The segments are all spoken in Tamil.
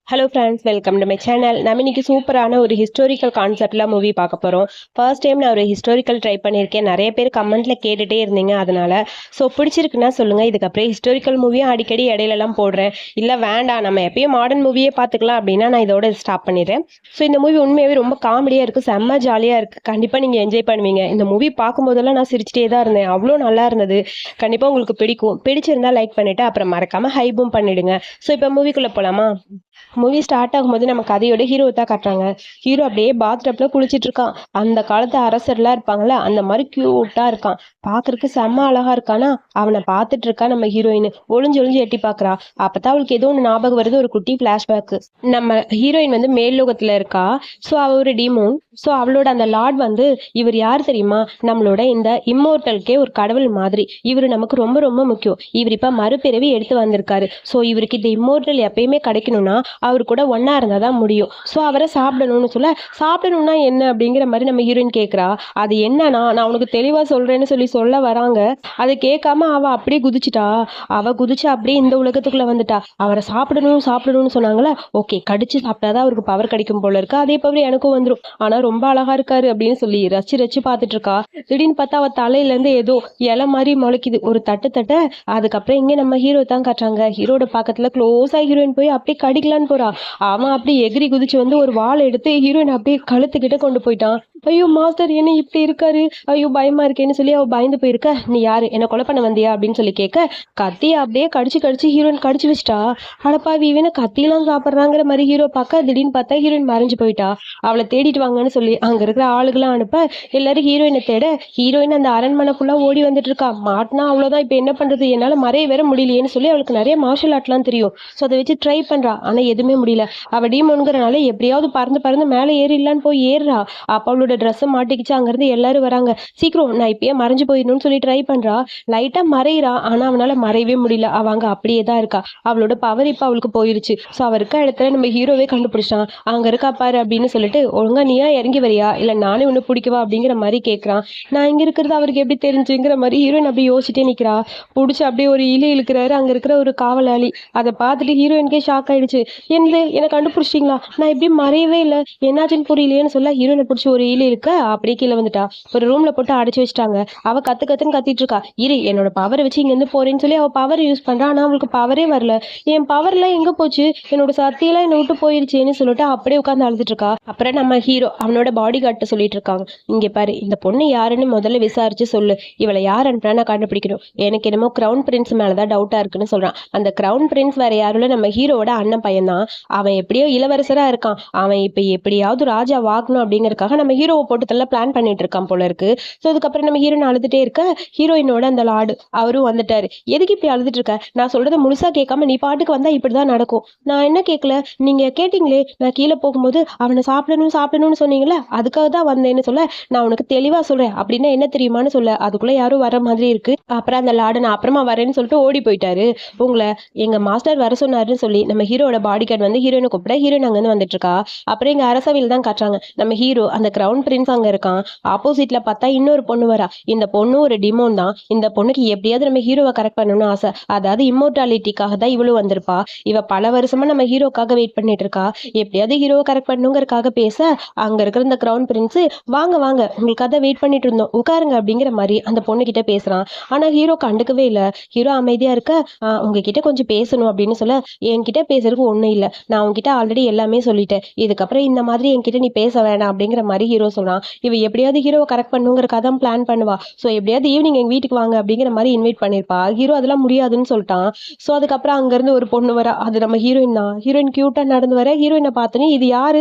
Hello friends, welcome to my channel. நம்ம இன்னைக்கு சூப்பரான ஒரு ஹிஸ்டாரிக்கல் கான்செப்டில் மூவி பார்க்க போகிறோம். ஃபர்ஸ்ட் டைம் நான் ஒரு ஹிஸ்டாரிக்கல் ட்ரை பண்ணியிருக்கேன். நிறைய பேர் கமெண்ட்டில் கேட்டுகிட்டே இருந்தீங்க. அதனால் பிடிச்சிருக்குன்னா சொல்லுங்கள். இதுக்கப்புறம் ஹிஸ்டாரிக்கல் மூவியும் அடிக்கடி இடையிலலாம் போடுறேன். இல்லை வேண்டாம், நம்ம எப்பயும் மாடர்ன் மூவியே பார்த்துக்கலாம் அப்படின்னா நான் இதோட ஸ்டாப் பண்ணிடுறேன். ஸோ இந்த மூவி உண்மையாகவே ரொம்ப காமெடியாக இருக்குது, செம்ம ஜாலியாக இருக்குது. கண்டிப்பாக நீங்கள் என்ஜாய் பண்ணுவீங்க. இந்த மூவி பார்க்கும்போதெல்லாம் நான் சிரிச்சிட்டே தான் இருந்தேன். அவ்வளோ நல்லா இருந்தது. கண்டிப்பாக உங்களுக்கு பிடிக்கும். பிடிச்சிருந்தா லைக் பண்ணிவிட்டு அப்புறம் மறக்காமல் ஹைப்பும் பண்ணிவிடுங்க. ஸோ இப்போ மூவிக்குள்ளே போகலாமா? மூவி ஸ்டார்ட் ஆகும்போது நம்ம கதையோட ஹீரோ தான் காட்டுறாங்க. ஹீரோ அப்படியே பாத்டப்ல குளிச்சிட்டு இருக்கான். அந்த காலத்து அரசர்லாம் இருப்பாங்கல்ல, அந்த மாதிரி கியூட்டா இருக்கான். பாக்குறதுக்கு செம்ம அழகா இருக்கானா. அவனை பார்த்துட்டு இருக்கா நம்ம ஹீரோயின். ஒளிஞ்சு ஒளிஞ்சு எட்டி பாக்குறா. அப்பதான் அவளுக்கு ஏதோ ஒன்று ஞாபகம் வருது. ஒரு குட்டி பிளாஷ்பேக். நம்ம ஹீரோயின் வந்து மேல் லோகத்துல இருக்கா. ஸோ அவ ஒரு டீமோன். ஸோ அவளோட அந்த லார்ட் வந்து இவர் யார் தெரியுமா? நம்மளோட இந்த இம்மோர்டலுக்கே ஒரு கடவுள் மாதிரி. இவர் நமக்கு ரொம்ப ரொம்ப முக்கியம். இவர் இப்ப மறுபிறவி எடுத்து வந்திருக்காரு. ஸோ இவருக்கு இந்த இம்மோர்டல் எப்பயுமே கிடைக்கணும்னா அவர் கூட ஒன்னா இருந்தா தான் முடியும். ஸோ அவரை சாப்பிடணும்னு சொல்ல, சாப்பிடணும்னா என்ன அப்படிங்கிற மாதிரி நம்ம ஹீரோயின் கேட்குறா. அது என்னன்னா, நான் உனக்கு தெளிவா சொல்றேன்னு சொல்ல வராங்க. அதை கேட்காம அவ அப்படியே குதிச்சிட்டா. அவ குதிச்சு அப்படியே இந்த உலகத்துக்குள்ள வந்துட்டா. அவரை சாப்பிடணும்னு சொன்னாங்களே, ஓகே கடிச்சு சாப்பிட்டாதான் அவருக்கு பவர் கிடைக்கும் போல இருக்கு. அதே பவர் எனக்கும் வந்துடும். ஆனா ரொம்ப அழகா இருக்காரு அப்படின்னு சொல்லி ரச்சு ரச்சு பார்த்துட்டு இருக்கா. திடீர்னு பார்த்தா அவ தலையில இருந்து ஏதோ இலை மாதிரி முளைக்குது. ஒரு தட்ட அதுக்கப்புறம் இங்க நம்ம ஹீரோ தான் காட்டுறாங்க. ஹீரோட பக்கத்துல க்ளோஸா ஹீரோயின் போய் அப்படியே கடிக்கலான்னு போறா. அவன் அப்படியே எகிரி குதிச்சு வந்து ஒரு வாளை எடுத்து ஹீரோயின் அப்படியே கழுத்துக்கிட்ட கொண்டு போயிட்டான். ஐயோ மாஸ்டர் என்ன இப்படி இருக்காரு, ஐயோ பயமா இருக்கேன்னு சொல்லி அவ பயந்து போயிருக்க. நீ யாரு, என்ன கொலை பண்ண வந்தியா அப்படின்னு சொல்லி கேட்க, கத்தியை அப்படியே கடிச்சு ஹீரோயின் கடிச்சு வச்சிட்டா. அடப்பாவி, இவன கத்தியெல்லாம் சாப்பிட்றாங்கிற மாதிரி ஹீரோ பார்க்க, திடீர்னு பார்த்தா ஹீரோயின் மறைஞ்சு போயிட்டா. அவளை தேடிட்டு வாங்கன்னு சொல்லி அங்க இருக்கிற ஆளுகளாம் அனுப்ப, எல்லாரும் ஹீரோயினை தேட ஹீரோயின் அந்த அரண்மனை ஃபுல்லா ஓடி வந்துட்டு இருக்கா. மாட்டினா அவ்வளவுதான், இப்ப என்ன பண்றது, என்னால மறைய வேற முடியலையேன்னு சொல்லி அவளுக்கு நிறைய மார்ஷல் ஆர்ட்லாம் தெரியும். ஸோ அதை வச்சு ட்ரை பண்றா. ஆனா எதுவுமே முடியல. அவ டீமோன்கிறனால எப்படியாவது பறந்து பறந்து மேலே ஏறிடலான்னு போய் ஏறுறா. அப்ப அவளோட ட்ரெஸ்ஸை மாட்டிக்கிச்சு. அங்கிருந்து எல்லாரும் வராங்க. சீக்கிரம் நான் இப்பயே மறைஞ்சு போயிடணும்னு சொல்லி ட்ரை பண்றா. லைட்டா மறையிறா. ஆனா அவனால மறையவே முடியல. அவ அங்க அப்படியே தான் இருக்கா. அவளோட பவர் இப்ப அவளுக்கு போயிருச்சு. ஸோ அவ இருக்க இடத்துல நம்ம ஹீரோவே கண்டுபிடிச்சான். அங்க இருக்கா பாரு அப்படின்னு சொல்லிட்டு, ஒழுங்கா நீயா இறங்கி வரியா இல்ல நானே ஒண்ணு பிடிக்கவா அப்படிங்கிற மாதிரி கேட்கறான். நான் இங்க இருக்கிறது அவருக்கு எப்படி தெரிஞ்சுங்கிற மாதிரி ஹீரோயின் அப்படி யோசிச்சுட்டே நிக்கிறா. பிடிச்சி அப்படியே ஒரு இழு இழுக்கிறாரு அங்க இருக்கிற ஒரு காவலாளி. அதை பார்த்துட்டு ஹீரோயினுக்கே ஷாக் ஆயிடுச்சு. என்னை கண்டுபிடிச்சிட்டீங்களா, நான் எப்படி மறையவே இல்லை, என்னாச்சுன்னு புரியலையேன்னு சொல்ல ஹீரோயினை பிடிச்சி ஒரு இழு இழுக்க அப்படியே கீழே வந்துட்டா. ஒரு ரூம்ல போட்டு அடைச்சு வச்சுட்டாங்க. அவ கத்துன்னு கத்திட்டு இருக்கா. இரு, என்னோட பவரை வச்சு இங்க இருந்து போறேன்னு சொல்லி அவ பவர் யூஸ் பண்றா. ஆனா அவளுக்கு பவரே வரல. என் பவர்லாம் எங்க போச்சு, என்னோட சக்தியெல்லாம் என்னை விட்டு போயிருச்சேன்னு சொல்லிட்டு அப்படியே உட்காந்து அழுதுட்டு இருக்கா. அப்புறம் நம்ம ஹீரோ அவனோட பாடி கார்ட்ட சொல்லிட்டு இருக்காங்க, இங்க பாரு, இந்த பொண்ணு யாருன்னு முதல்ல விசாரிச்சு சொல்லு. இவளை யார் அனுப்புனா நான் கண்டுபிடிக்கணும். எனக்கு என்னமோ கிரவுன் பிரின்ஸ் மேலதான் டவுட்டா இருக்குன்னு சொல்றான். அந்த கிரவுன் பிரின்ஸ் வேற யாரும் நம்ம ஹீரோவோட அண்ணன் பையன் தான். அவன் எப்படியோ இளவரசரா இருக்கான். அவன் இப்ப எப்படியாவது ராஜா வாக்கணும் அப்படிங்கறதுக்காக நம்ம ஹீரோவை போட்டு தள்ள பிளான் பண்ணிட்டு இருக்கான் போல இருக்கு. ஸோ அதுக்கப்புறம் நம்ம ஹீரோயின் அழுதுட்டே இருக்க, ஹீரோயினோட அந்த லார்டு அவரும் வந்துட்டாரு. எதுக்கு இப்படி அழுதுட்டு இருக்க, நான் சொல்றதை முழுசா கேட்காம நீ பாட்டுக்கு வந்தா இப்படிதான் நடக்கும். நான் என்ன கேட்கல, நீங்க கேட்டீங்களே, நான் கீழே போகும்போது அவனை சாப்பிடணும்னு சொன்னீங்களே, அதுக்காக தான் வந்தேன்னு சொல்ல, நான் உனக்கு தெளிவா சொல்றேன். அப்படின்னா என்ன தெரியுமான்னு சொல்ல, அதுக்குள்ள யாரும் வர மாதிரி இருக்கு. அப்புறம் அந்த லார்டு நான் அப்புறமா வரேன்னு சொல்லிட்டு ஓடி போயிட்டாரு. உங்களை எங்க மாஸ்டர் வர சொன்னாருன்னு சொல்லி நம்ம ஹீரோட பாடி கார்டு வந்து ஹீரோயினை கூப்பிட, ஹீரோயின் அங்க இருந்து வந்துட்டு இருக்கா. அப்புறம் இங்க அரசவையில் தான் காட்டுறாங்க. நம்ம ஹீரோ அந்த கிரவுன் பிரின்ஸ் அங்க இருக்கான். ஆப்போசிட்ல பார்த்தா இன்னொரு பொண்ணு வரா. இந்த பொண்ணு ஒரு டிமோன் தான். இந்த பொண்ணுக்கு எப்படியாவது நம்ம ஹீரோவை கரெக்ட் பண்ணணும்னு ஆசை. அதாவது இம்மோர்டாலிட்டிக்காக தான் இவளும் வந்திருப்பா. இவ பல வருஷமா நம்ம ஹீரோக்காக வெயிட் பண்ணிட்டு இருக்கா. எப்படியாவது ஹீரோவை கரெக்ட் பண்ணுங்கிறதுக்காக பேச, அங்க இருக்கிற இந்த கிரவுன் பிரின்ஸ், வாங்க வாங்க உங்களுக்காக தான் வெயிட் பண்ணிட்டு இருந்தோம், உட்காருங்க அப்படிங்கிற மாதிரி அந்த பொண்ணு கிட்ட பேசுறான். ஆனா ஹீரோ கண்டுக்கவே இல்லை. ஹீரோ அமைதியா இருக்க, உங்ககிட்ட கொஞ்சம் பேசணும் அப்படின்னு சொல்ல, என்கிட்ட பேசுறதுக்கு ஒண்ணும் இல்லை, நான் உங்ககிட்ட ஆல்ரெடி எல்லாமே சொல்லிட்டேன், இதுக்கப்புறம் இந்த மாதிரி என்கிட்ட நீ பேச வேண்டாம் அப்படிங்கிற மாதிரி ஹீரோ சொல்றான். இவ எப்படியாவது ஹீரோவை கரெக்ட் பண்ணுங்கிறக்காக தான் பிளான் பண்ணுவா. ஸோ எப்படியாவது ஈவினிங் எங்க வீட்டுக்கு வாங்க அப்படிங்கிற மாதிரி இன்வைட் பண்ணிருப்பா. ஹீரோ அதெல்லாம் முடியாதுன்னு சொல்லிட்டான். ஸோ அதுக்கப்புறம் அங்கிருந்து ஒரு பொண்ணு வர, அது நம்ம ஹீரோயின் தான். ஹீரோயின் கியூட்டா நடந்து வர, ஹீரோயினை பார்த்தோன்னே இது யாரு,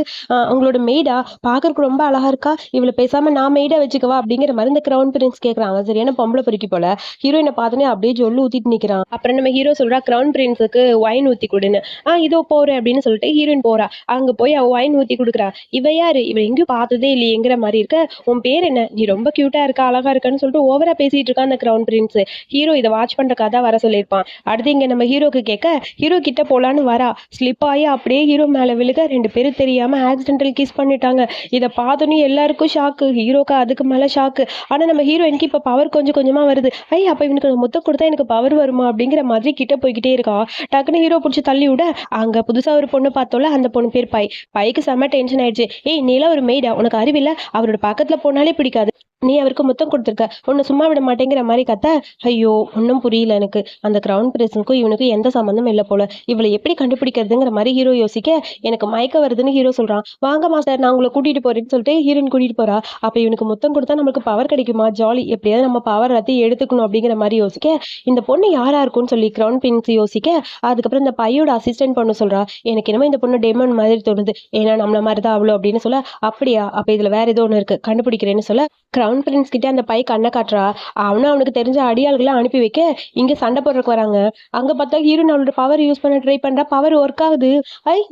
உங்களோட மெய்டா, பாக்குறதுக்கு ரொம்ப அழகா இருக்கா, இவளை பேசாம நான் மெய்டா வச்சுக்கவா அப்படிங்கிற மாதிரி இந்த கிரவுன் பிரின்ஸ் கேட்கறாங்க. சரியான பொம்பளை பொறுக்கி போல. ஹீரோயினை பார்த்தோன்னே அப்படியே ஜொல்லு ஊத்திட்டு நிக்கிறான். அப்புறம் நம்ம ஹீரோ சொல்றா, கிரவுன் பிரின்ஸுக்கு வைன் ஊத்தி கொடுன்னு. இதோ போறேன் அப்படின்னு சொல்லிட்டு ஹீரோயின் போறா. அங்க போய் அவ வைன் ஊத்தி கொடுக்குறா. இவ யாரு, இவ எங்கேயும் பார்த்ததே இல்லையே, எங்கிற மாதிரி இருக்க, உன் பேர் என்ன, நீ ரொம்ப கியூட்டா இருக்க, அழகா இருக்கன்னு சொல்லிட்டு ஓவரா பேசிட்டு இருக்கான் அந்த கிரவுன் பிரின்ஸ். ஹீரோ இதை வாட்ச் பண்றக்காக தான் வர சொல்லியிருப்பான். அடுத்து இங்க நம்ம ஹீரோக்கு கேட்க, ஹீரோ கிட்ட போலான்னு வரா, ஸ்லிப் ஆகி அப்படியே ஹீரோ மேல விழுக, ரெண்டு பேரும் தெரியாம ஆக்சிடென்டல் கிஸ் பண்ணிட்டாங்க. இதை பார்த்தோன்னே எல்லாருக்கும் ஷாக்கு, ஹீரோக்கு அதுக்கு மேல ஷாக்கு. ஆனா நம்ம ஹீரோயினுக்கு இப்ப பவர் கொஞ்சம் கொஞ்சமா வருது. அப்ப இவனுக்கு நான் மொத்தம் கொடுத்தா எனக்கு பவர் வருமா அப்படிங்கிற மாதிரி கிட்ட போய்கிட்டே இருக்கா. டக்குன்னு ஹீரோ பிடிச்சி தள்ளி விட, அங்க புதுசா ஒரு பொண்ணு பார்த்தோம்ல, அந்த பொண்ணு பேர் பைக்கு செம்ம டென்ஷன் ஆயிடுச்சு. ஏய், நீலாம் ஒரு மெய்டா, உனக்கு அறிவில்ல, அவரோட பக்கத்துல போனாலே பிடிக்காது, நீ அவருக்கு முத்தம் கொடுத்துருக்க, உன்னை சும்மா விட மாட்டேங்கிற மாதிரி கத்த. ஐயோ, ஒன்றும் புரியல எனக்கு, அந்த கிரவுன் பிரின்ஸுக்கும் இவனுக்கும் எந்த சம்மந்தம் இல்லை போல, இவளை எப்படி கண்டுபிடிக்கிறதுங்கிற மாதிரி ஹீரோ யோசிக்க, எனக்கு மயக்க வருதுன்னு ஹீரோ சொல்றான். வாங்க மாஸ்டர், நான் உங்களை கூட்டிட்டு போறேன்னு சொல்லிட்டு ஹீரோயின் கூட்டிட்டு போறா. அப்ப இவனுக்கு முத்தம் கொடுத்தா நமக்கு பவர் கிடைக்குமா, ஜாலி, எப்படியாவது நம்ம பவர் எல்லாத்தையும் எடுத்துக்கணும் அப்படிங்கிற மாதிரி யோசிக்க, இந்த பொண்ணு யாரா இருக்கும்னு சொல்லி கிரவுன் பிரின்ஸ் யோசிக்க, அதுக்கப்புறம் இந்த பையோட அசிஸ்டன்ட் பொண்ணு சொல்றா, எனக்கு என்னமோ இந்த பொண்ணு டெமன் மாதிரி தோணுது, ஏன்னா நம்மள மாதிரி தான் அவ்வளோ அப்படின்னு சொல்ல. அப்படியா, அப்ப இதுல வேற ஏதோ ஒன்று இருக்கு, கண்டுபிடிக்கிறேன்னு சொல்ல, கிரவுன் பிரின்ஸ் கிட்ட அந்த பை கண்ணை காட்டுறா. அவனுக்கு தெரிஞ்ச அடியாள்களை அனுப்பி வைக்க, இங்க சண்டை போடுறதுக்கு வராங்க. அங்க பார்த்தா ஹீரோயின் அவளோட பவர் யூஸ் பண்ண ட்ரை பண்றா, பவர் ஒர்க் ஆகுது.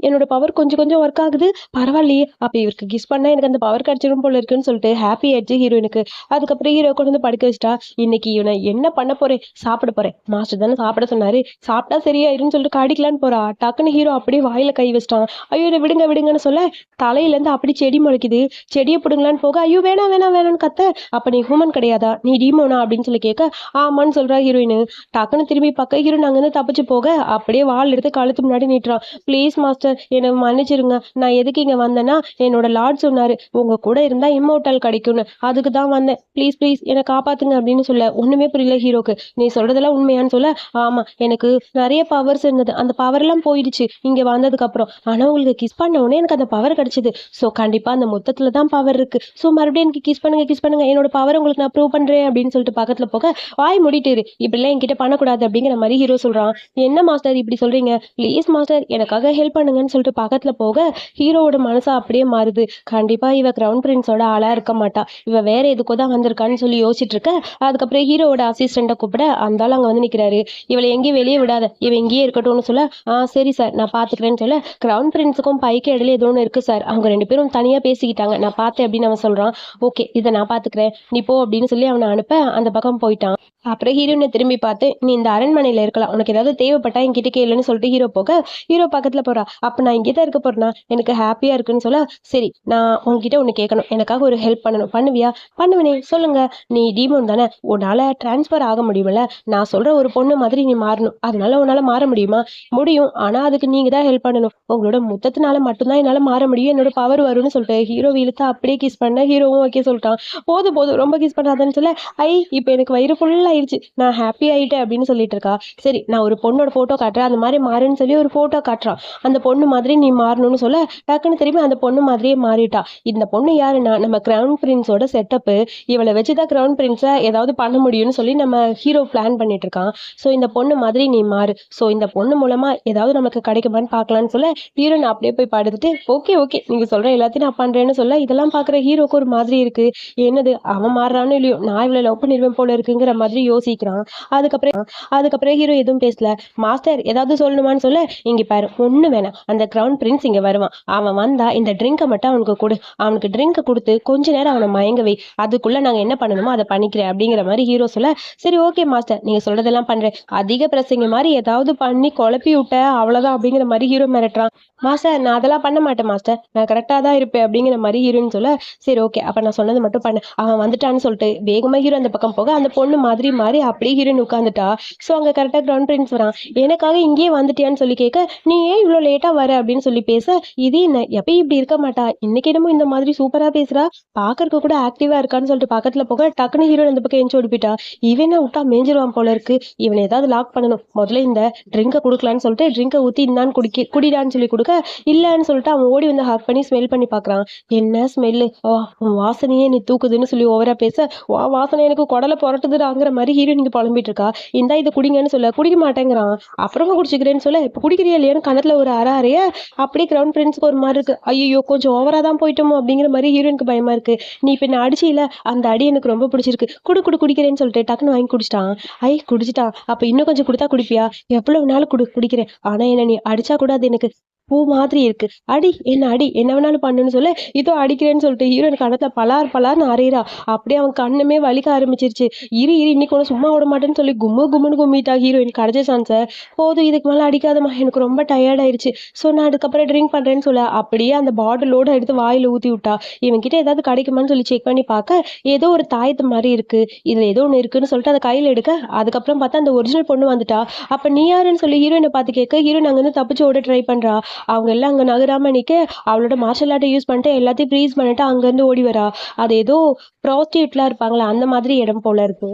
என்னோட பவர் கொஞ்சம் கொஞ்சம் ஒர்க் ஆகுது, பரவாயில்லையே, அப்ப இவருக்கு கிஸ் பண்ணா எனக்கு அந்த பவர் கிடைச்சிடும் போல இருக்குன்னு சொல்லிட்டு ஹாப்பி ஆயிடுச்சு ஹீரோயினுக்கு. அதுக்கப்புறம் ஹீரோ கொண்டு வந்து படுக்க வச்சிட்டா. இன்னைக்கு இவனை என்ன பண்ண போறேன், சாப்பிட போறேன், மாஸ்டர் தானே சாப்பிட சொன்னாரு, சாப்பிட்டா சரியாயிருன்னு சொல்லிட்டு கடிக்கலான்னு போறா. டக்குன்னு ஹீரோ அப்படியே வாயில கை வச்சிட்டான். ஐயோ, இதை விடுங்க விடுங்கன்னு சொல்ல, தலையில இருந்து அப்படி செடி முளைக்குது. செடியை பிடுங்கலான்னு போக, ஐயோ வேணாம் வேணாம் வேணாம்னு கத்த. அப்ப நீ ஹியூமன் கிடையாதா, நீ டீமோனா அப்படின்னு சொல்லி கேட்க, ஆமான்னு சொல்றா ஹீரோயின். டக்குன்னு திரும்பி பக்க ஹீரோயின் அங்கிருந்து தப்பிச்சு போக, அப்படியே வால் எடுத்து கழுத்து முன்னாடி நீட்டுறான். ப்ளீஸ் மாஸ்டர், என்னை மன்னிச்சிருங்க, நான் எதுக்கு இங்க வந்தேன்னா, என்னோட லார்ட் சொன்னாரு உங்க கூட இருந்தா இம்மோர்டல் கிடைக்கும்னு, அதுக்கு தான் வந்தேன், ப்ளீஸ் ப்ளீஸ் என்னை காப்பாத்துங்க அப்படின்னு சொல்ல. ஒண்ணுமே புரியல ஹீரோக்கு. நீ சொல்றதெல்லாம் உண்மையான்னு சொல்ல, ஆமா, எனக்கு நிறைய பவர்ஸ் இருந்தது, அந்த பவர் எல்லாம் போயிடுச்சு இங்க வந்ததுக்கு அப்புறம், ஆனா உங்களுக்கு கிஸ் பண்ண உடனே எனக்கு அந்த பவர் கிடைச்சது, சோ கண்டிப்பா அந்த மொத்தத்துல தான் பவர் இருக்கு, சோ மறுபடியும் எனக்கு கிஸ் பண்ணுங்க கிஸ் பண்ணுங்க, என்னோட பவர் உங்களுக்கு நான் ப்ரூவ் பண்றேன் அப்படின்னு சொல்லிட்டு பக்கத்துல போக, வாய் மூடிட்டு இரு, இப்படிலாம் என்கிட்ட பண்ணக்கூடாது அப்படிங்கிற மாதிரி ஹீரோ சொல்றான். என்ன மாஸ்டர் இப்படி சொல்றீங்க, ப்ளீஸ் மாஸ்டர் எனக்காக ஹெல்ப் பண்ணுங்கன்னு சொல்லிட்டு பக்கத்துல போக, ஹீரோவோட மனசு அப்படியே மாறுது. கண்டிப்பா இவ கிரவுன் பிரின்ஸோட ஆளா இருக்க மாட்டா, இவ வேற எதுக்கோ தான் வந்திருக்கான்னு சொல்லி யோசிச்சுட்டு இருக்க. அதுக்கப்புறம் ஹீரோவோட அசிஸ்டண்ட்டை கூப்பிட, அந்த ஆள் அங்க வந்து நிக்கிறாரு. இவளை எங்கேயும் வெளியே விடாத, இவ இங்கேயே இருக்கட்டும்னு சொல்ல, சரி சார் நான் பாத்துக்கிறேன்னு சொல்ல, கிரவுன் பிரின்ஸுக்கும் பைக்கு இடையில ஏதோ ஒன்று இருக்கு சார், அவங்க ரெண்டு பேரும் தனியா பேசிக்கிட்டாங்க, நான் பார்த்தேன் அப்படின்னு அவன் சொல்றான். ஓகே, இதை நான் பாத்துக்கிறேன், நீ போ அப்படின்னு சொல்லி அவனை அனுப்ப அந்த பக்கம் போயிட்டான். அப்புறம் ஹீரோயினை திரும்பி பார்த்து, நீ இந்த அரண்மனையில இருக்கலாம், உனக்கு ஏதாவது தேவைப்பட்டா என்கிட்ட கேளுன்னு சொல்லிட்டு ஹீரோ போக, ஹீரோ பக்கத்துல போறா. அப்ப நான் இங்கே தான் இருக்க போறேன்னா, எனக்கு ஹாப்பியா இருக்குன்னு சொல்ல, சரி நான் உங்ககிட்ட ஒண்ணு கேட்கணும், எனக்காக ஒரு ஹெல்ப் பண்ணணும், பண்ணுவியா? பண்ணுவனே, சொல்லுங்க. நீ டீமோன் தானே, உன்னால டிரான்ஸ்பர் ஆக முடியுமில்ல, நான் சொல்ற ஒரு பொண்ணு மாதிரி நீ மாறணும், அதனால உன்னால மாற முடியுமா? முடியும், ஆனா அதுக்கு நீங்க தான் ஹெல்ப் பண்ணணும், உங்களோட முத்தத்தினால மட்டும்தான் என்னால மாற முடியும், என்னோட பவர் வரும்னு சொல்லிட்டு ஹீரோ இழுத்தா அப்படியே கிஸ் பண்ண. ஹீரோவும் ஓகே சொல்லிட்டான். போதும் போதும், ரொம்ப கிஸ் பண்ணாதன்னு சொல்ல, இப்ப எனக்கு வயிறு ஃபுல்லா ஆயிடுச்சு, நான் ஹாப்பி ஆயிட்டேன் அப்படின்னு சொல்லிட்டு இருக்கா. சரி நான் ஒரு பொண்ணோட போட்டோ காட்டுறேன், அந்த மாதிரி மாறுன்னு சொல்லி ஒரு போட்டோ காட்டுறான். அந்த பொண்ணு மாதிரி நீ மாறணும்னு சொல்ல, டக்குன்னு திரும்பி அந்த பொண்ணு மாதிரியே மாறிட்டா. இந்த பொண்ணு யாருன்னா நம்ம கிரவுன் பிரின்ஸோட செட்டப்பு, இவளை வச்சுதான் கிரவுன் பிரின்ஸை ஏதாவது பண்ண முடியும்னு சொல்லி நம்ம ஹீரோ பிளான் பண்ணிட்டு இருக்கான். ஸோ இந்த பொண்ணு மாதிரி நீ மாறு, ஸோ இந்த பொண்ணு மூலமா ஏதாவது நமக்கு கிடைக்குமான்னு பார்க்கலான்னு சொல்ல, ஹீரோயின் அப்படியே போய் படுத்துட்டு, ஓகே ஓகே நீங்க சொல்ற எல்லாத்தையும் நான் பண்றேன்னு சொல்ல, இதெல்லாம் பாக்குற ஹீரோக்கு ஒரு மாதிரி இருக்கு. என்னது அவன் மாறுறான்னு இல்லையோ, நான் இவளை லவ் பண்ணிருவேன் போல இருக்குங்கிற மாதிரி யோசிக்கிறான். அதுக்கப்புறம் ஹீரோ எதுவும் பேசல. மாஸ்டர் ஏதாவது சொல்லணுமான்னு சொல்ல, இங்க பாரு ஒண்ணு வேணாம், அந்த கிரவுன் பிரின்ஸ் இங்க வருவான், அவன் வந்தா இந்த ட்ரிங்கை மட்டும் அவனுக்கு கொடு, அவனுக்கு ட்ரிங்கை கொடுத்து கொஞ்ச நேரம் அவனை மயங்க வை, அதுக்குள்ள நாங்க என்ன பண்ணணுமோ அதை பண்ணிக்கிறேன் அப்படிங்கிற மாதிரி ஹீரோ சொல்ல, சரி ஓகே மாஸ்டர் நீங்க சொல்றதெல்லாம் பண்றேன், அதிக பிரசங்க மாதிரி ஏதாவது பண்ணி குழப்பி விட்ட அவ்வளவுதான் அப்படிங்கிற மாதிரி ஹீரோ மிரட்டுறான். மாஸ்டர் நான் அதெல்லாம் பண்ண மாட்டேன் மாஸ்டர், நான் கரெக்டா தான் இருப்பேன் அப்படிங்கிற மாதிரி ஹீரோன்னு சொல்ல, சரி ஓகே அப்ப நான் சொன்னது மட்டும் பண்ணு, அவன் வந்துட்டான்னு சொல்லிட்டு வேகமா ஹீரோ அந்த பக்கம் போக, அந்த பொண்ணு மாதிரி மாறி அப்படியே ஹீரோயின் உட்காந்துட்டா. ஸோ அங்க கரெக்டா கிரவுன் பிரின்ஸ் வரான். எனக்காக இங்கேயே வந்துட்டியான்னு சொல்லி கேட்க, நீ ஏன் இவ்வளோ லேட்டா வர அப்படின்னு சொல்லி பேச, இது என்ன எப்பயும் இப்படி இருக்க மாட்டா, இன்னைக்கு என்னமோ இந்த மாதிரி சூப்பரா பேசுறா, பாக்கறதுக்கு கூட ஆக்டிவா இருக்கான்னு சொல்லிட்டு பக்கத்துல போக, டக்குனு ஹீரோ அந்த பக்கம் எஞ்சி ஓடிப்பிட்டா. இவனை விட்டா மேஞ்சிருவான் போல இருக்கு, இவனை ஏதாவது லாக் பண்ணணும், முதல்ல இந்த ட்ரிங்கை கொடுக்கலான்னு சொல்லிட்டு ட்ரிங்கை ஊத்தி இன்னான்னு குடிடான்னு சொல்லி கொடுக்க, இல்லன்னு சொல்லிட்டு அவன் ஓடி வந்து ஹாக் பண்ணி ஸ்மெல் பண்ணி பாக்குறான். என்ன ஸ்மெல்லு, உன் வாசனையே நீ தூக்குதுன்னு சொல்லி ஓவரா பேச, வாசனை எனக்கு குடலை புரட்டுதுடாங்கிற மாதிரி ஹீரோயினுக்கு புலம்பிட்டு இருக்கா. இந்தா இதை குடிங்கன்னு சொல்ல, குடிக்க மாட்டேங்கிறான். அப்புறமா குடிச்சுக்கிறேன்னு சொல்ல, இப்ப குடிக்கிறியா இல்லையான்னு கணத்துல ஒரு அறைய அப்படியே கிரவுன் பிரின்ஸ்க்கு ஒரு மாதிரி இருக்கு. ஐயோ கொஞ்சம் ஓவரா தான் போயிட்டோமோ அப்படிங்கிற மாதிரி ஹீரோயினுக்கு பயமா இருக்கு. நீ இப்ப என்ன அடிச்சில, அந்த அடி எனக்கு ரொம்ப பிடிச்சிருக்கு, குடிக்கிறேன்னு சொல்லிட்டு டக்குன்னு வாங்கி குடிச்சிட்டான். குடிச்சிட்டான். அப்ப இன்னும் கொஞ்சம் கொடுத்தா குடிப்பியா? எவ்வளவு நாள் குடிக்கிறேன், ஆனா என்ன நீ அடிச்சா கூட அது எனக்கு பூ மாதிரி இருக்கு. அடி என்ன அடி என்ன வேணாலும் பண்ணுன்னு சொல்ல, இதோ அடிக்கிறேன்னு சொல்லிட்டு ஹீரோயின் கணத்துல பலார் பலார்னு அறையிறா. அப்படியே அவன் கண்ணுமே வலிக்க ஆரம்பிச்சிருச்சு. இரு இரு இன்னைக்கு ஒண்ணு சும்மா விட மாட்டேன்னு சொல்லி கும்முன்னு கும்மிட்டா ஹீரோயின் கிடைச்ச சான்ஸ. போதும் இதுக்கு மேல அடிக்காதம்மா எனக்கு ரொம்ப டயர்ட் ஆயிருச்சு. ஸோ நான் அதுக்கப்புறம் ட்ரிங்க் பண்றேன்னு சொல்ல, அப்படியே அந்த பாட்டிலோட எடுத்து வாயில ஊத்தி விட்டா. இவன்கிட்ட ஏதாவது கிடைக்குமான்னு சொல்லி செக் பண்ணி பார்க்க, ஏதோ ஒரு தாயத்து மாதிரி இருக்கு. இதுல ஏதோ ஒண்ணு இருக்குன்னு சொல்லிட்டு அத கையில எடுக்க, அதுக்கப்புறம் பார்த்தா அந்த ஒரிஜினல் பொண்ணு வந்துட்டா. அப்ப நீ யாருன்னு சொல்லி ஹீரோயின பார்த்து கேட்க, ஹீரோயின் அங்கிருந்து தப்பிச்சு ஓட ட்ரை பண்றா. அவங்க எல்லாம் அங்க நகராம நிக்க, அவளோட மார்ஷல் ஆர்ட்ட யூஸ் பண்ணிட்டு எல்லாத்தையும் ஃப்ரீஸ் பண்ணிட்டு அங்கிருந்து ஓடி வரா. அது ஏதோ ப்ராஸ்டியூட்லாம் இருப்பாங்களா அந்த மாதிரி இடம் போல இருக்கு.